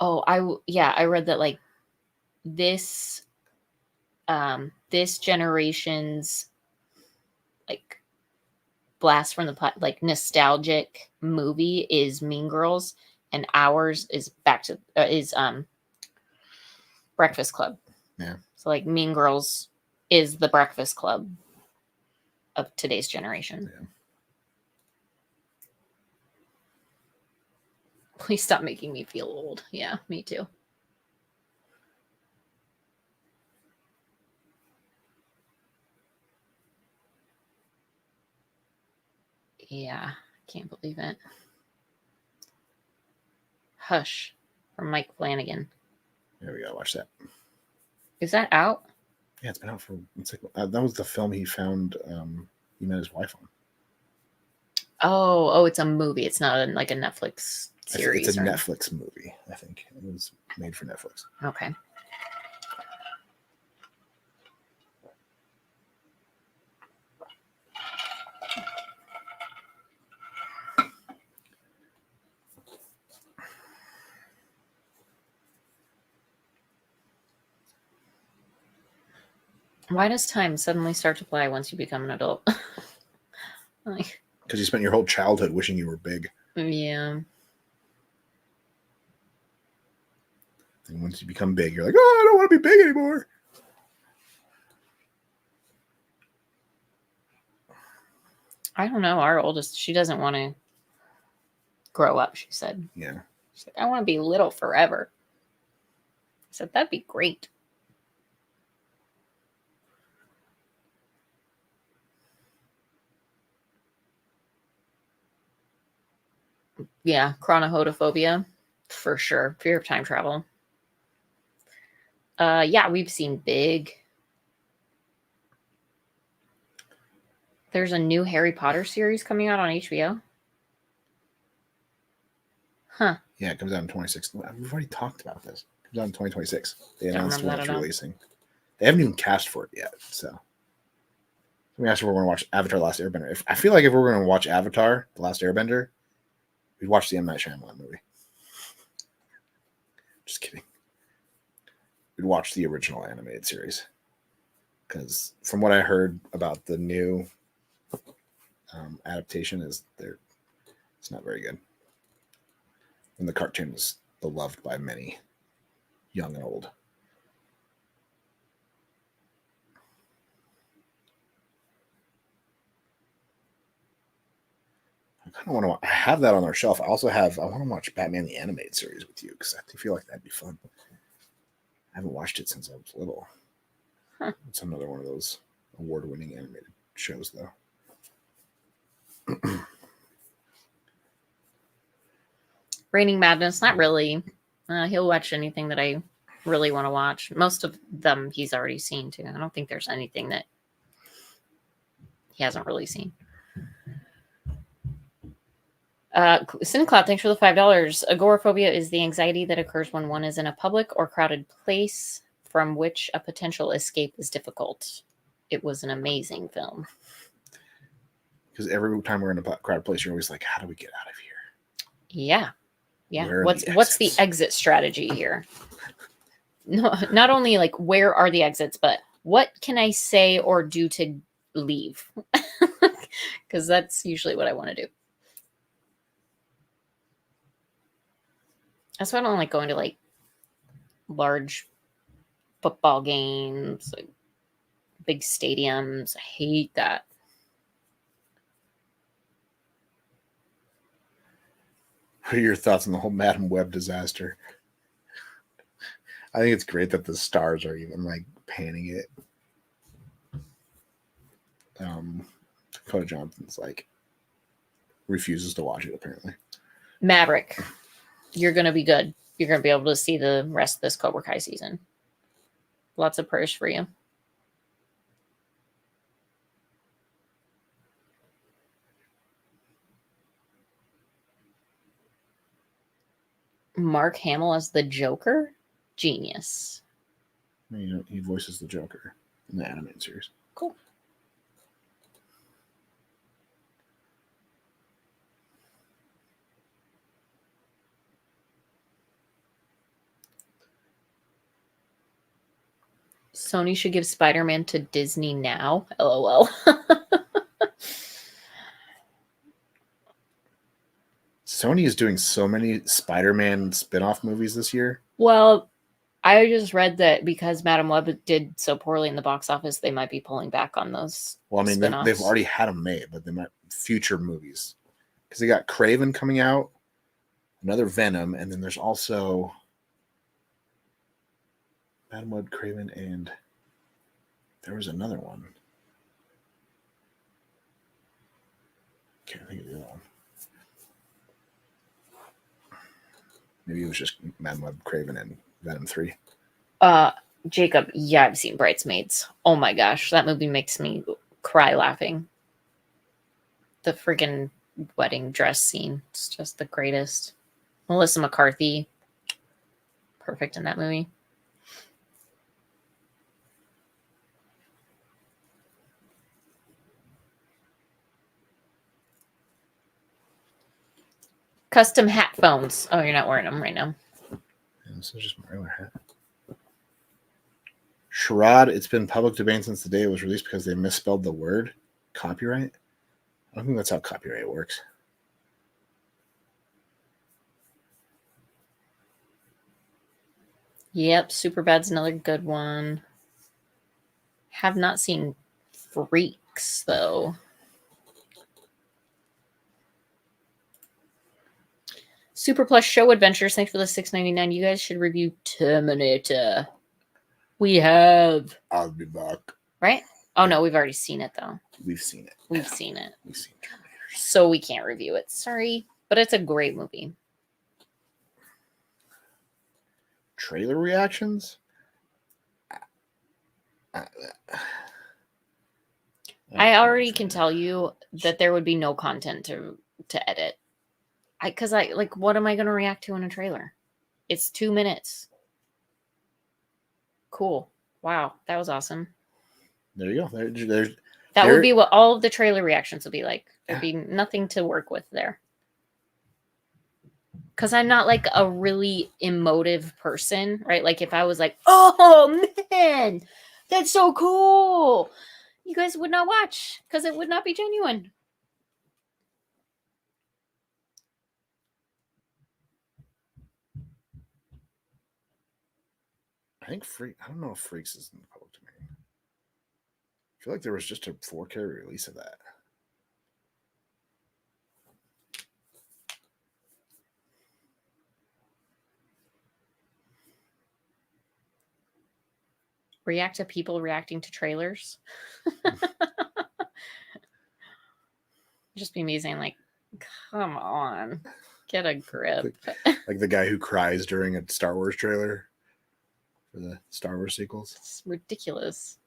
Oh, I read that like this this generation's like blast from the pot, like nostalgic movie is Mean Girls, and ours is Breakfast Club. Yeah. So like Mean Girls is the Breakfast Club of today's generation. Yeah. Please stop making me feel old. Yeah, me too. Yeah, I can't believe it. Hush from Mike Flanagan. Yeah, we gotta watch that. Is that out? Yeah, it's been out for. It's like that was the film he found. He met his wife on. Oh, it's a movie. It's not like a Netflix series. It's a or... Netflix movie. I think it was made for Netflix. Okay. Why does time suddenly start to fly once you become an adult? Like, Because you spent your whole childhood wishing you were big, yeah. and once you become big, you're like, oh, I don't want to be big anymore. I don't know. Our oldest, she doesn't want to grow up, she said. Yeah. She's like, I want to be little forever. I said, that'd be great. Yeah, chronohodophobia, for sure. Fear of time travel. Yeah, we've seen Big. There's a new Harry Potter series coming out on HBO. Huh. Yeah, it comes out in 26. We've already talked about this. It comes out in 2026. They Don't announced remember when that it's at all. releasing. They haven't even cast for it yet. So let me ask if we're going to watch Avatar: The Last Airbender. I feel like if we're going to watch Avatar: The Last Airbender, we'd watch the M. Night Shyamalan movie. Just kidding. We'd watch the original animated series. Because from what I heard about the new adaptation, it's not very good. And the cartoon is beloved by many, young and old. I kind of want to. I have that on our shelf. I want to watch Batman the Animated Series with you because I feel like that'd be fun. I haven't watched it since I was little. Huh. It's another one of those award-winning animated shows, though. Raining Madness, not really. He'll watch anything that I really want to watch. Most of them he's already seen, too. I don't think there's anything that he hasn't really seen. CineCloud, thanks for the $5. Agoraphobia is the anxiety that occurs when one is in a public or crowded place from which a potential escape is difficult. It was an amazing film. Because every time we're in a crowded place, you're always like, how do we get out of here? Yeah. Yeah. Where are What's the exit strategy here? No, not only like where are the exits, but what can I say or do to leave? Because that's usually what I want to do. That's why I don't like going to like large football games, like big stadiums. I hate that. What are your thoughts on the whole Madam Web disaster? I think it's great that the stars are even like panning it. Dakota Johnson's like refuses to watch it apparently. Maverick, you're gonna be good. You're gonna be able to see the rest of this Cobra Kai season. Lots of prayers for you. Mark Hamill as the Joker? Genius. He voices the Joker in the animated series. Cool. Sony should give Spider-Man to Disney now. LOL. Sony is doing so many Spider-Man spin-off movies this year. Well, I just read that because Madam Web did so poorly in the box office, they might be pulling back on those. Well, I mean, they've spin-offs. already had them made, but they might future movies because they got Craven coming out, another Venom, and then there's also Madam Web, Craven, and there was another one. Can't think of the other one. Maybe it was just Madam Web, Craven, and Venom 3. Jacob, yeah, I've seen Bridesmaids. Oh my gosh, that movie makes me cry laughing. The friggin' wedding dress scene. It's just the greatest. Melissa McCarthy. Perfect in that movie. Custom hat phones. Oh, you're not wearing them right now. Yeah, this is just my regular hat. Charade, it's been public domain since the day it was released because they misspelled the word copyright. I don't think that's how copyright works. Yep, Superbad's another good one. Have not seen Freaks, though. Super Plus Show Adventures. Thanks for the $6.99. You guys should review Terminator. We have. I'll be back. Right? Oh, no, we've already seen it, though. We've seen it. We've seen it. We've seen Terminator. So we can't review it. Sorry. But it's a great movie. Trailer reactions? I already can tell you that there would be no content to edit. Because what am I going to react to in a trailer? It's 2 minutes. Cool. Wow. That was awesome. There you go. That would be what all of the trailer reactions would be like. There'd be nothing to work with there. Because I'm not like a really emotive person, right? Like if I was like, oh man, that's so cool. You guys would not watch because it would not be genuine. I don't know if Freaks is in the public domain. I feel like there was just a 4K release of that. React to people reacting to trailers. Just be amazing. Like, come on, get a grip. Like the guy who cries during a Star Wars trailer for the Star Wars sequels. It's ridiculous.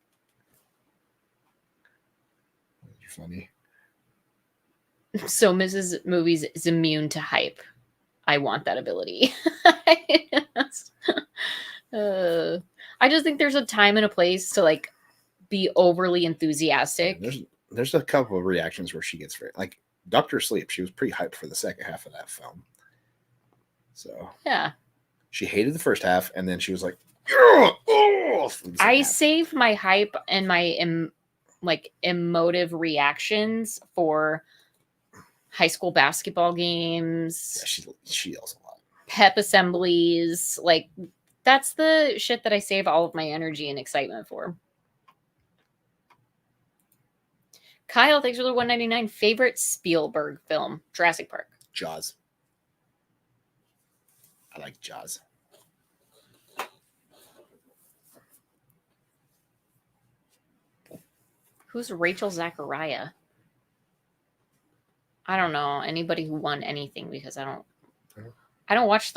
You're funny. So Mrs. Movies is immune to hype. I want that ability. I just think there's a time and a place to like be overly enthusiastic. There's a couple of reactions where she gets very like Dr. Sleep. She was pretty hyped for the second half of that film. So yeah, she hated the first half, and then she was like, oh, I save my hype and my emotive reactions for high school basketball games. Yeah, she yells a lot. Pep assemblies, like that's the shit that I save all of my energy and excitement for. Kyle, thanks for the $1.99. Favorite Spielberg film? Jurassic Park. Jaws. I like Jaws. Who's Rachel Zachariah? I don't know anybody who won anything because I don't watch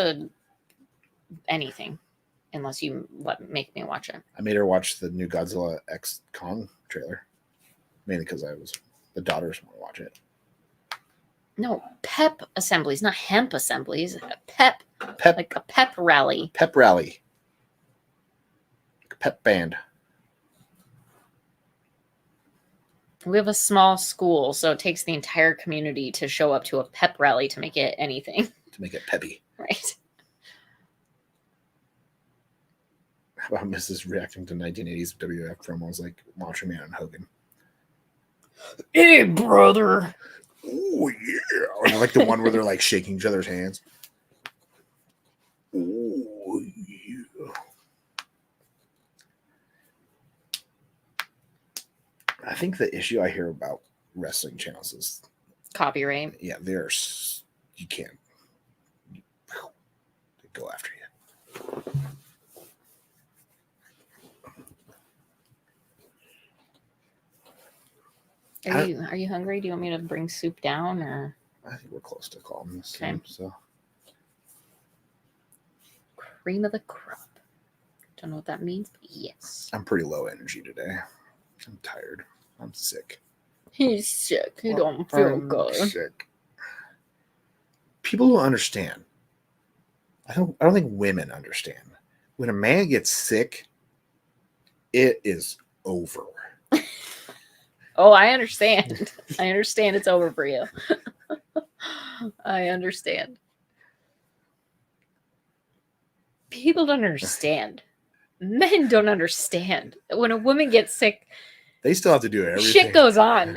anything unless you make me watch it. I made her watch the new Godzilla X Kong trailer, mainly because the daughters want to watch it. No, pep assemblies, not hemp assemblies. Pep, like a pep rally. Pep rally. Pep band. We have a small school, so it takes the entire community to show up to a pep rally to make it anything. To make it peppy. Right. How about Mrs. reacting to 1980s WF promos like Macho Man and Hogan? Hey, brother. Oh yeah, or like the one where they're like shaking each other's hands. Oh yeah. I think the issue I hear about wrestling channels is, Copyright. yeah, you can't they go after you. Are you hungry? Do you want me to bring soup down or I think we're close to calling this Okay. soon, so cream of the crop? Don't know what that means, but yes. I'm pretty low energy today. I'm tired. I'm sick. He's sick. He don't feel I'm good. sick. People don't understand. I don't think women understand. When a man gets sick, it is over. Oh, I understand. I understand it's over for you. I understand. People don't understand. Men don't understand. When a woman gets sick, They still have to do everything. shit goes on.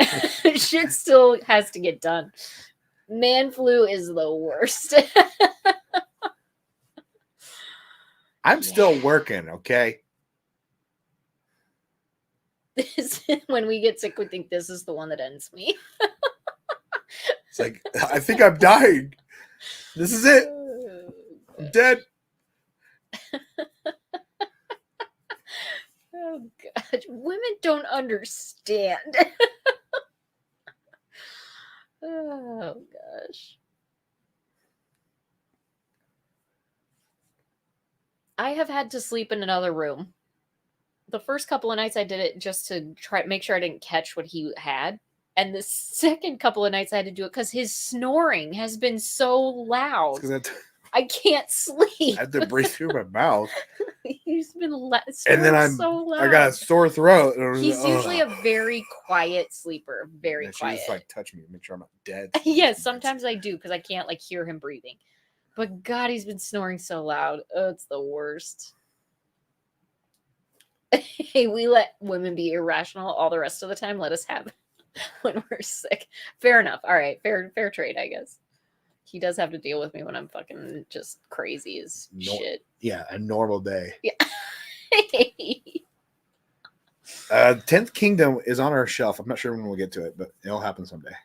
Shit still has to get done. Man flu is the worst. I'm still working, okay? When we get sick, we think this is the one that ends me. It's like, I think I'm dying. This is it. I'm dead. Oh God, women don't understand. Oh gosh. I have had to sleep in another room. The first couple of nights I did it just to try make sure I didn't catch what he had. And the second couple of nights I had to do it because his snoring has been so loud. Because I can't sleep. I have to breathe through my mouth. He's been And then so loud. I got a sore throat. He's usually a very quiet sleeper. Very Yeah, she quiet. just like touch me to make sure I'm not dead. Yes, sometimes I do because I can't like hear him breathing. But God, he's been snoring so loud. Oh, it's the worst. Hey, we let women be irrational all the rest of the time. Let us have when we're sick. Fair enough. All right, fair trade, I guess. He does have to deal with me when I'm fucking just crazy as shit. Yeah, a normal day. Yeah. 10th Kingdom is on our shelf. I'm not sure when we'll get to it, but it'll happen someday.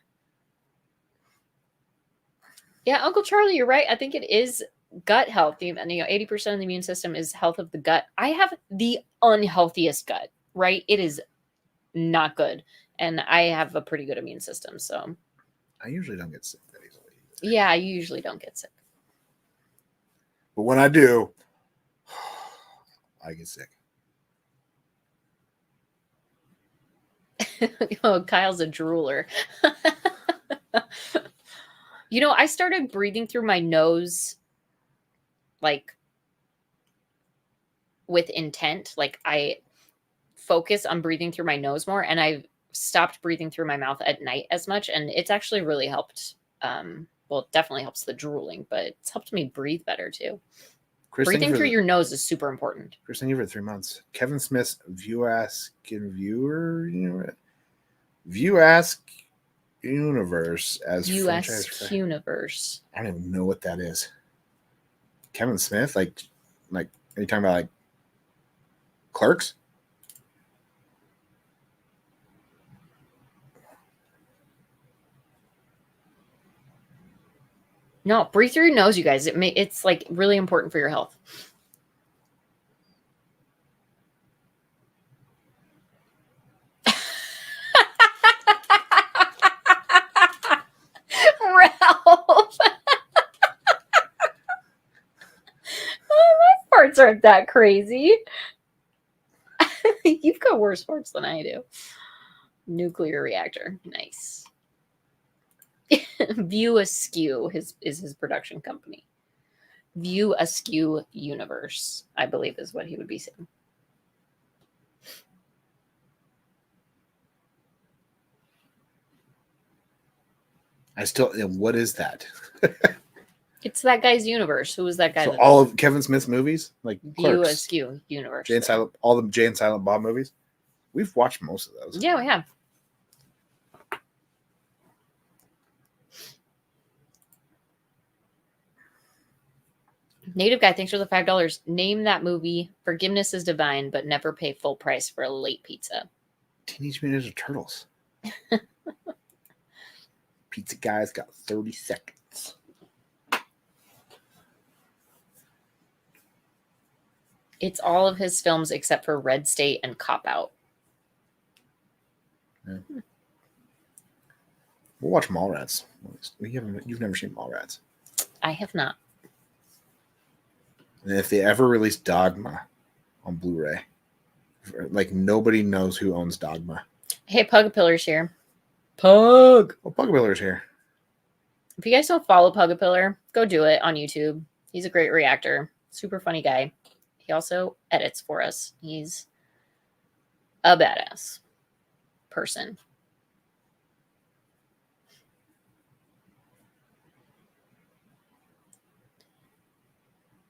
Yeah, Uncle Charlie, you're right. I think it is gut health. 80% of the immune system is health of the gut. I have the unhealthiest gut, right? It is not good. And I have a pretty good immune system. So I usually don't get sick that easily. yeah, I usually don't get sick. But when I do, I get sick. Oh, Kyle's a drooler. I started breathing through my nose like with intent. Like I focus on breathing through my nose more, and I stopped breathing through my mouth at night as much, and it's actually really helped. Well, it definitely helps the drooling, but it's helped me breathe better too. Chris, Breathing through your nose is super important. Chris, thank you for 3 months. Kevin Smith's View Ask Universe as franchise. Universe. I don't even know what that is. Kevin Smith, like, are you talking about like Clerks? No, breathe through your nose, you guys. It's like really important for your health. Ralph. My farts aren't that crazy. You've got worse farts than I do. Nuclear reactor. Nice. View Askew is his production company. View Askew Universe, I believe, is what he would be saying. What is that? It's that guy's universe. Who was that guy? So all of Kevin Smith's movies, like View Clerks, Askew Universe. all the Jay and Silent Bob movies. We've watched most of those. Yeah, we have. Native Guy, thanks for the $5. Name that movie. Forgiveness is divine, but never pay full price for a late pizza. Teenage Mutant Ninja Turtles. Pizza Guy's got 30 seconds. It's all of his films except for Red State and Cop Out. Yeah. We'll watch Mallrats. You've never seen Mallrats. I have not. And if they ever release Dogma on Blu-ray, like nobody knows who owns Dogma. Hey, Pugapillar's here. Pug! Well, Pugapillar's here. If you guys don't follow Pugapillar, go do it on YouTube. He's a great reactor. Super funny guy. He also edits for us. He's a badass person.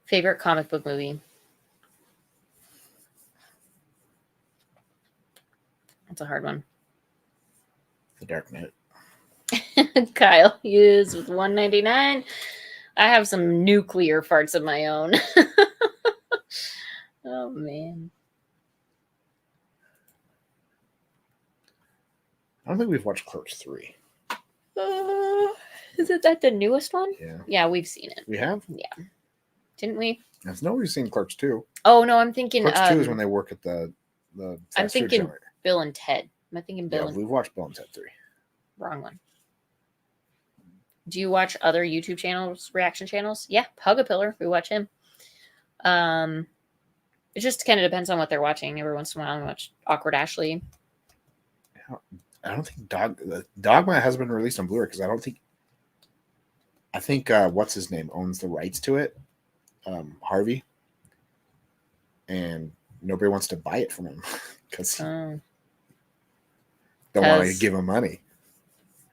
Favorite comic book movie? That's a hard one. The Dark Knight. Kyle is with $1.99. I have some nuclear farts of my own. Oh, man. I don't think we've watched Clerks 3. Is it that the newest one? Yeah. Yeah, we've seen it. We have? Yeah. Didn't we? I've never seen Clerks 2. Oh, no, I'm thinking... Clerks 2 is when they work at the I'm fast food thinking joint. Bill and Ted. Am I thinking Bill Yeah, and... we've watched Bill and Ted 3. Wrong one. Do you watch other YouTube channels, reaction channels? Yeah, Pugapillar. We watch him. It just kind of depends on what they're watching. Every once in a while, I watch Awkward Ashley. I don't think Dogma has been released on Blu-ray because I think what's his name owns the rights to it, Harvey, and nobody wants to buy it from him because don't want to give him money,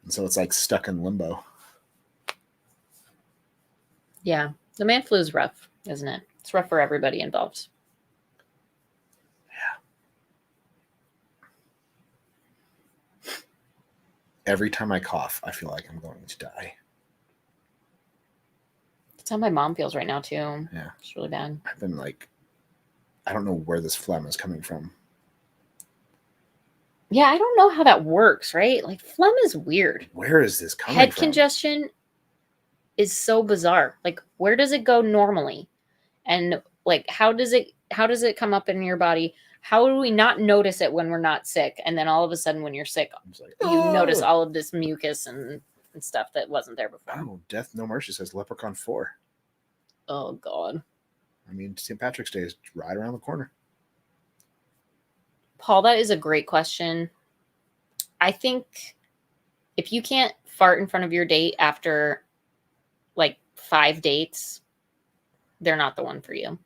and so it's like stuck in limbo. Yeah, the man flu is rough, isn't it? It's rough for everybody involved. Every time I cough, I feel like I'm going to die. That's how my mom feels right now, too. Yeah. It's really bad. I've been like, I don't know where this phlegm is coming from. Yeah, I don't know how that works, right? Like, phlegm is weird. Where is this coming Head from? congestion is so bizarre. Like, where does it go normally? And, like, how does it come up in your body? How do we not notice it when we're not sick? And then all of a sudden, when you're sick, Like, you notice all of this mucus and stuff that wasn't there before. Oh, Death No Mercy says Leprechaun 4. Oh, God. I mean, St. Patrick's Day is right around the corner. Paul, that is a great question. I think if you can't fart in front of your date after like 5 dates, they're not the one for you.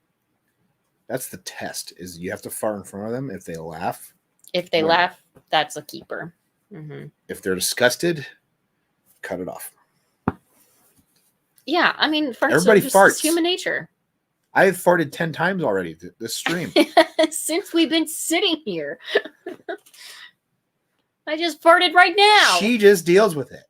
That's the test, is you have to fart in front of them. If they laugh. If they laugh, that's a keeper. Mm-hmm. If they're disgusted, cut it off. Yeah, I mean, Everybody farts. It's human nature. I have farted 10 times already this stream. Since we've been sitting here. I just farted right now. She just deals with it.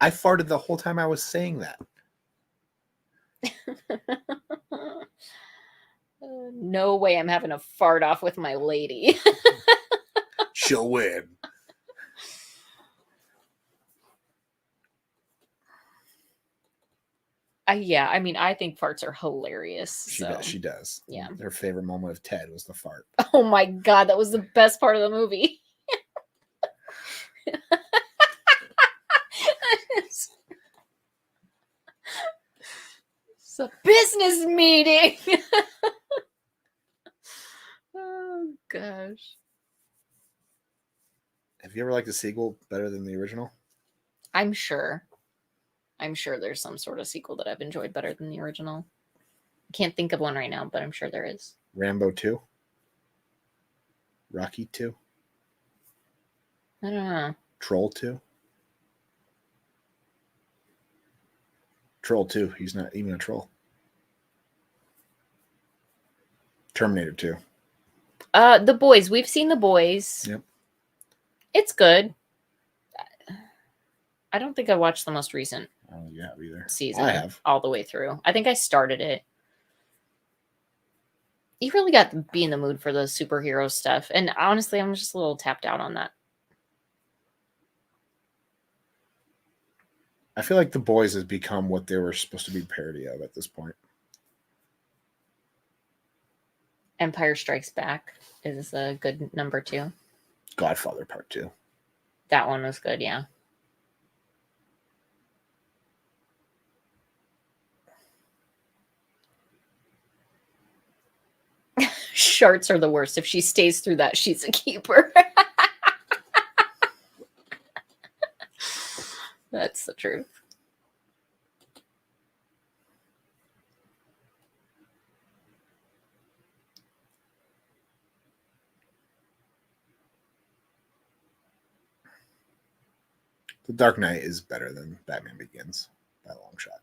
I farted the whole time I was saying that. No way I'm having a fart off with my lady. She'll win. Yeah, I mean, I think farts are hilarious. She does. Yeah. Her favorite moment of Ted was the fart. Oh my God, that was the best part of the movie. It's a business meeting. Oh gosh. Have you ever liked the sequel better than the original? I'm sure there's some sort of sequel that I've enjoyed better than the original. I can't think of one right now, but I'm sure there is. Rambo 2? Rocky 2? I don't know. Troll 2? Troll 2. He's not even a troll. Terminator 2. The Boys. We've seen The Boys. Yep. It's good. I don't think I watched the most recent I don't think you have either. season. I have. all the way through. I think I started it. You really got to be in the mood for the superhero stuff, and honestly, I'm just a little tapped out on that. I feel like The Boys has become what they were supposed to be parody of at this point. Empire Strikes Back is a good number 2. Godfather Part 2. That one was good, yeah. Sharts are the worst. If she stays through that, she's a keeper. That's the truth. The Dark Knight is better than Batman Begins by a long shot.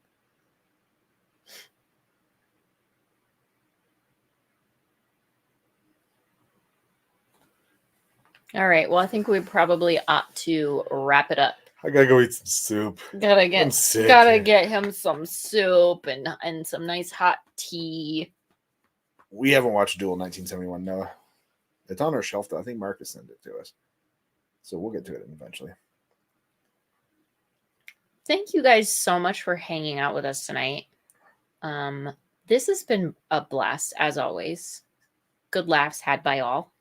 All right. Well, I think we probably ought to wrap it up. I gotta go eat some soup. Gotta I'm get sick. get him some soup and some nice hot tea. We haven't watched Duel 1971, Noah. It's on our shelf, though. I think Marcus sent it to us. So we'll get to it eventually. Thank you guys so much for hanging out with us tonight. This has been a blast, as always. Good laughs had by all.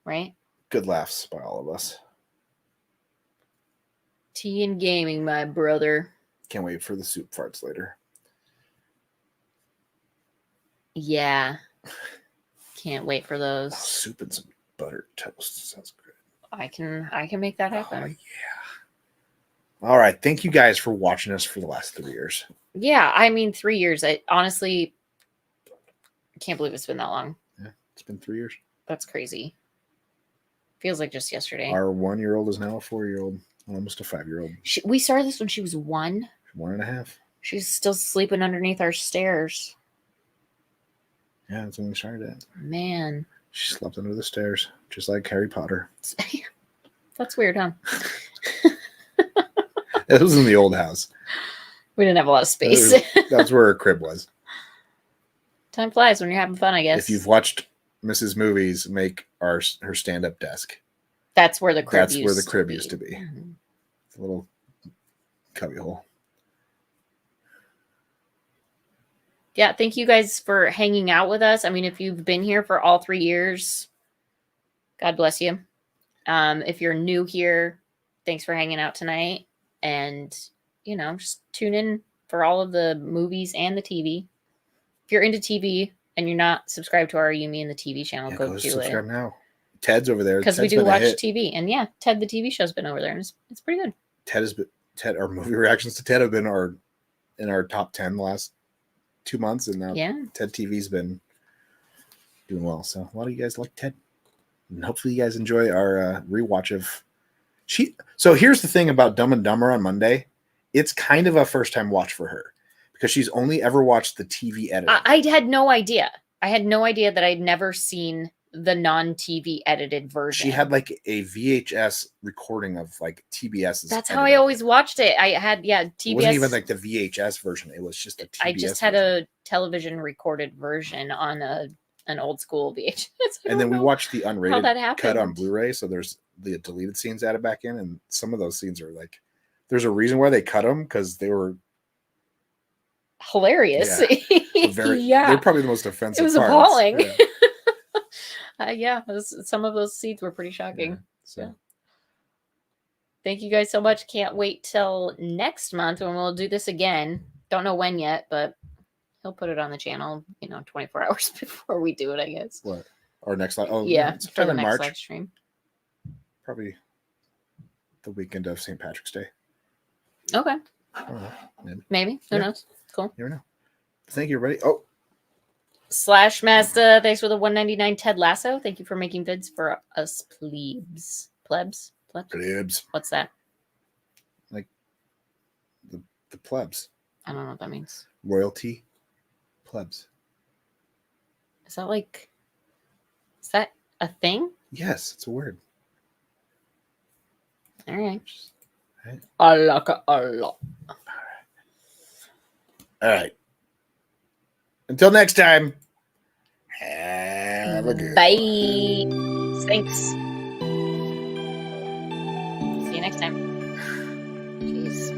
Right? Good laughs by all of us. Tea and gaming, my brother. Can't wait for the soup farts later. Yeah. Can't wait for those. Oh, soup and some buttered toast. Sounds good. I can make that happen. Oh, yeah. All right. Thank you guys for watching us for the last 3 years. Yeah, I mean 3 years. I honestly can't believe it's been that long. Yeah, it's been 3 years. That's crazy. Feels like just yesterday. Our 1-year-old is now a 4-year-old, almost a 5-year-old. We started this when she was 1. 1.5. She's still sleeping underneath our stairs. Yeah, that's when we started it. Man. She slept under the stairs, just like Harry Potter. That's weird, huh? It was in the old house. We didn't have a lot of space. That's where her crib was. Time flies when you're having fun, I guess. If you've watched Mrs. Movies make her stand-up desk, that's where the crib used to be. Mhm. It's a little cubbyhole. Yeah, thank you guys for hanging out with us. I mean, if you've been here for all 3 years, God bless you. If you're new here, thanks for hanging out tonight. And, just tune in for all of the movies and the TV. If you're into TV and you're not subscribed to our You, Me, and the TV channel, go do subscribe it. now. Ted's over there. Because we do watch TV. And yeah, Ted, the TV show's been over there. And it's pretty good. Our movie reactions to Ted have been in our top 10 the last 2 months. And now Ted TV's been doing well. So a lot of you guys like Ted. And hopefully you guys enjoy our rewatch of... So here's the thing about Dumb and Dumber on Monday. It's kind of a first-time watch for her. Because she's only ever watched the TV edit. I had no idea. I had no idea that I'd never seen the non-TV edited version. She had like a VHS recording of like TBS's. That's how I always watched it. I had TBS. It wasn't even like the VHS version. It was just a TBS. I just had a television recorded version on an old school VHS. And then we watched the unrated cut on happened. Blu-ray. So there's the deleted scenes added back in, and some of those scenes are like, there's a reason why they cut them because they were hilarious. They're probably the most offensive. It was parts. appalling. Some of those scenes were pretty shocking. Thank you guys so much. Can't wait till next month when we'll do this again. Don't know when yet, but he'll put it on the channel, 24 hours before we do it, I guess. What? Our next live? Oh, yeah, it's for the next March. live stream. Probably the weekend of St. Patrick's Day. Okay. I don't know. Maybe. Who knows? Cool. You never know. Thank you, everybody. Oh. Slash Master, thanks for the 199 Ted Lasso. Thank you for making vids for us plebs. Plebs? What's that? Like the plebs. I don't know what that means. Royalty plebs. Is that like Is that a thing? Yes, it's a word. All right. Right. I like it a lot. All right. Until next time. Have a good Bye. one. Thanks. See you next time. Jeez.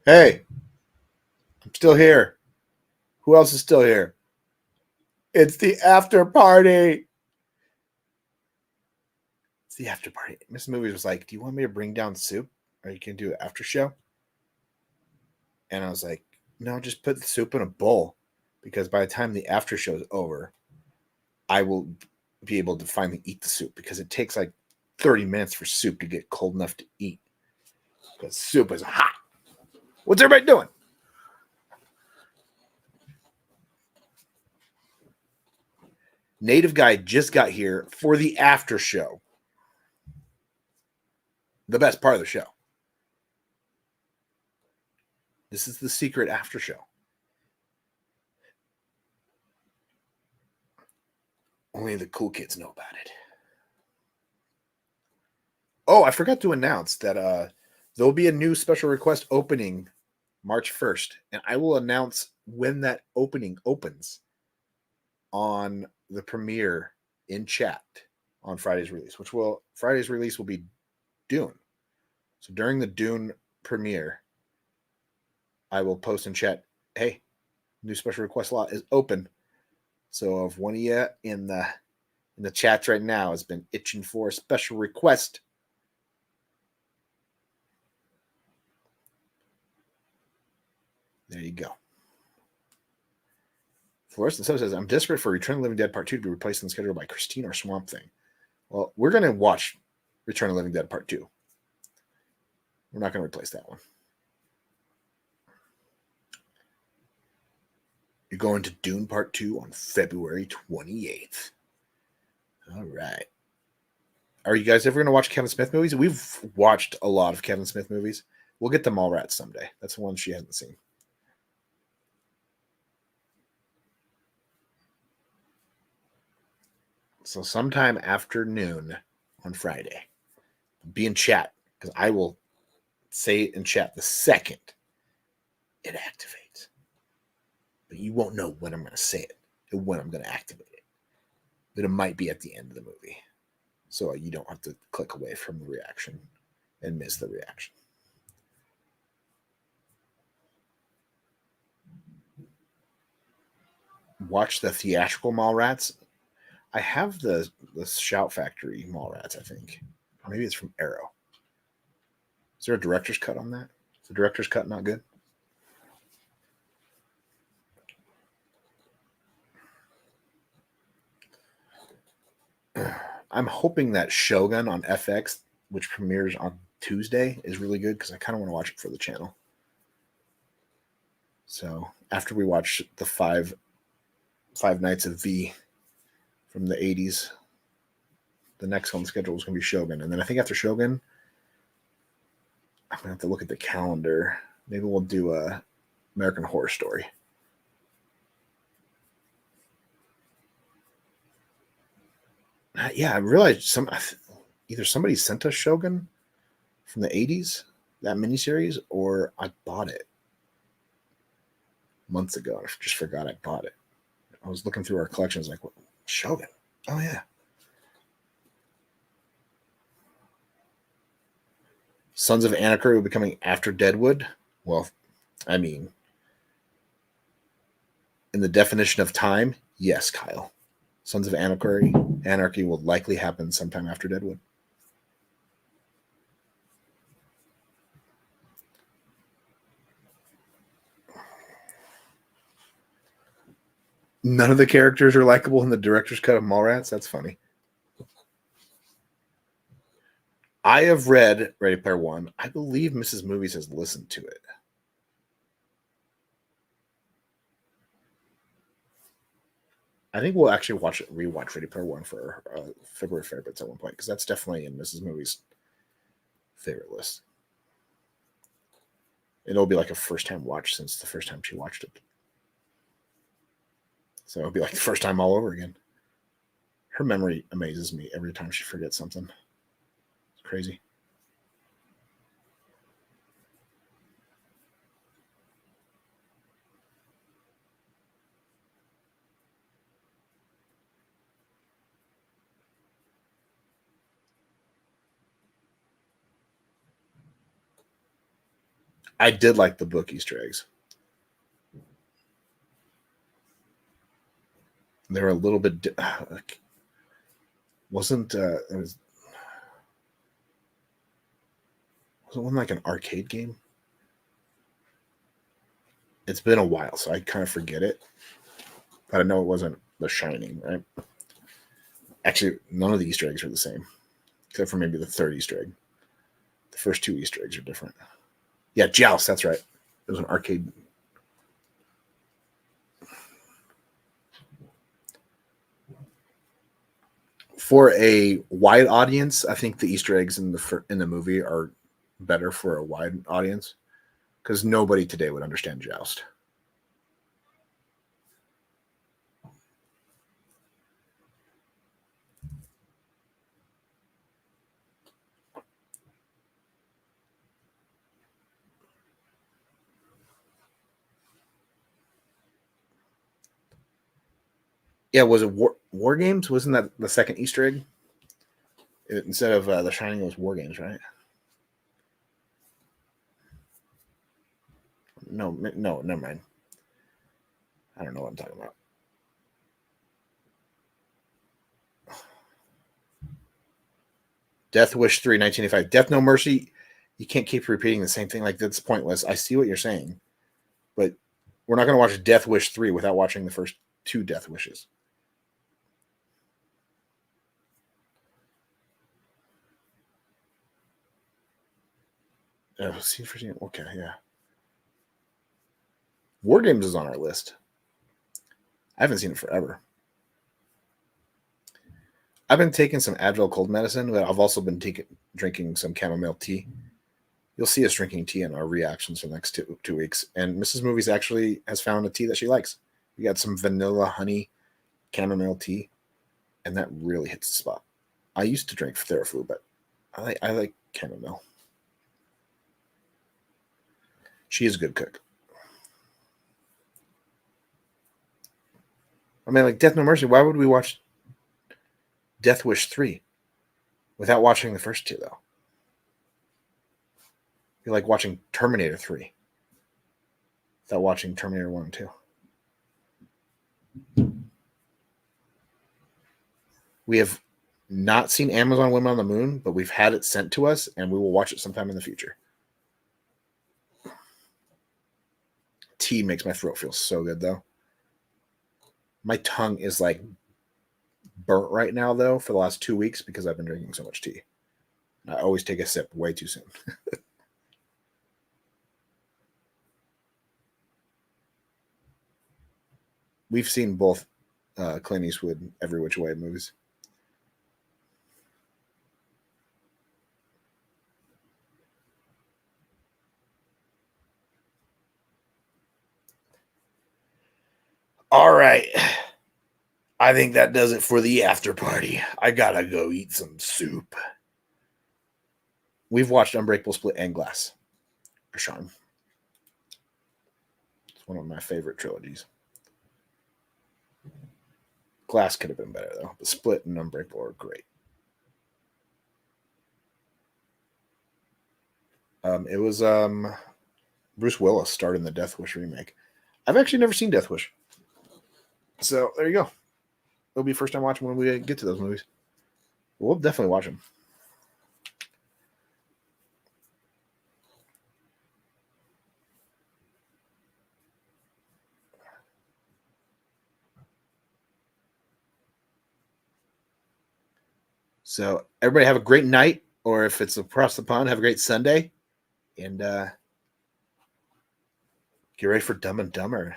Hey, I'm still here. Who else is still here? It's the after party. It's the after party. Miss Movies was like, "Do you want me to bring down soup, or you can do an after show?" And I was like, "No, just put the soup in a bowl, because by the time the after show is over, I will be able to finally eat the soup, because it takes like 30 minutes for soup to get cold enough to eat, because soup is hot." What's everybody doing? Native Guy just got here for the after show. The best part of the show. This is the secret after show. Only the cool kids know about it. Oh, I forgot to announce that there'll be a new special request opening March 1st, and I will announce when that opening opens on the premiere in chat on Friday's release, Friday's release will be Dune. So during the Dune premiere, I will post in chat, "Hey, new special request slot is open." So if one of you in the chats right now has been itching for a special request, there you go. Fluorescent Sub says, "I'm desperate for Return of the Living Dead Part 2 to be replaced in the schedule by Christine or Swamp Thing." Well, we're going to watch Return of the Living Dead Part 2. We're not going to replace that one. You're going to Dune Part 2 on February 28th. All right. Are you guys ever going to watch Kevin Smith movies? We've watched a lot of Kevin Smith movies. We'll get the Mallrats someday. That's the one she hasn't seen. So sometime after noon on Friday, be in chat because I will say it in chat the second it activates. But you won't know when I'm going to say it and when I'm going to activate it. But it might be at the end of the movie. So you don't have to click away from the reaction and miss the reaction. Watch the theatrical Mallrats. I have the Shout Factory Mallrats, I think. Maybe it's from Arrow. Is there a director's cut on that? Is the director's cut not good? I'm hoping that Shogun on FX, which premieres on Tuesday, is really good because I kind of want to watch it for the channel. So after we watch the five Nights of V from the 80s, the next one scheduled is going to be Shogun. And then I think after Shogun, I'm going to have to look at the calendar. Maybe we'll do a American Horror Story. Yeah, I realized either somebody sent us Shogun from the 80s, that miniseries, or I bought it months ago. I just forgot I bought it. I was looking through our collections like, what? Shogun? Oh, yeah. Sons of Anarchy will be coming after Deadwood. Well, I mean, in the definition of time, yes, Kyle. Sons of Anarchy will likely happen sometime after Deadwood. None of the characters are likable in the director's cut of Mallrats. That's funny. I have read Ready Player One. I believe Mrs. Movies has listened to it. I think we'll actually rewatch Ready Player One for February favorites at one point because that's definitely in Mrs. Movies' favorite list. It'll be like a first-time watch since the first time she watched it. So it'll be like the first time all over again. Her memory amazes me every time she forgets something. It's crazy. I did like the book Easter eggs. They were a little bit wasn't one like an arcade game? It's been a while, so I kind of forget it. But I know it wasn't The Shining, right? Actually, none of the Easter eggs are the same, except for maybe the third Easter egg. The first two Easter eggs are different. Yeah, Joust, that's right. It was an arcade. For a wide audience, I think the Easter eggs in the movie are better for a wide audience because nobody today would understand Joust. Yeah, was it War Games? Wasn't that the second Easter egg? Instead of The Shining, it was War Games, right? No, never mind. I don't know what I'm talking about. Death Wish 3, 1985. Death No Mercy. You can't keep repeating the same thing. Like, that's pointless. I see what you're saying. But we're not going to watch Death Wish 3 without watching the first two Death Wishes. Okay, yeah. War Games is on our list. I haven't seen it forever. I've been taking some Advil cold medicine, but I've also been drinking some chamomile tea. You'll see us drinking tea in our reactions for the next 2 weeks. And Mrs. Movies actually has found a tea that she likes. We got some vanilla honey chamomile tea. and that really hits the spot. I used to drink Theraflu, but I like chamomile. She is a good cook. I mean, like Death No Mercy. Why would we watch Death Wish 3 without watching the first two, though? You're like watching Terminator 3 without watching Terminator 1 and 2. We have not seen Amazon Women on the Moon, but we've had it sent to us, and we will watch it sometime in the future. Tea makes my throat feel so good, though. My tongue is like burnt right now, though, for the last 2 weeks because I've been drinking so much tea. I always take a sip way too soon. We've seen both Clint Eastwood Every Which Way movies. All right. I think that does it for the after party. I gotta go eat some soup. We've watched Unbreakable, Split, and Glass. Sean. It's one of my favorite trilogies. Glass could have been better, though. But Split and Unbreakable are great. It was Bruce Willis starred in the Death Wish remake. I've actually never seen Death Wish. So there you go. It'll be first time watching when we get to those movies. We'll definitely watch them. So everybody have a great night, or if it's across the pond, have a great Sunday. And get ready for Dumb and Dumber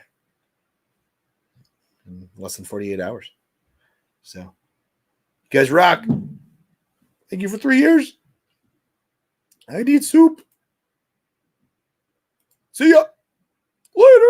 in less than 48 hours. So, you guys rock. Thank you for 3 years. I need soup. See ya.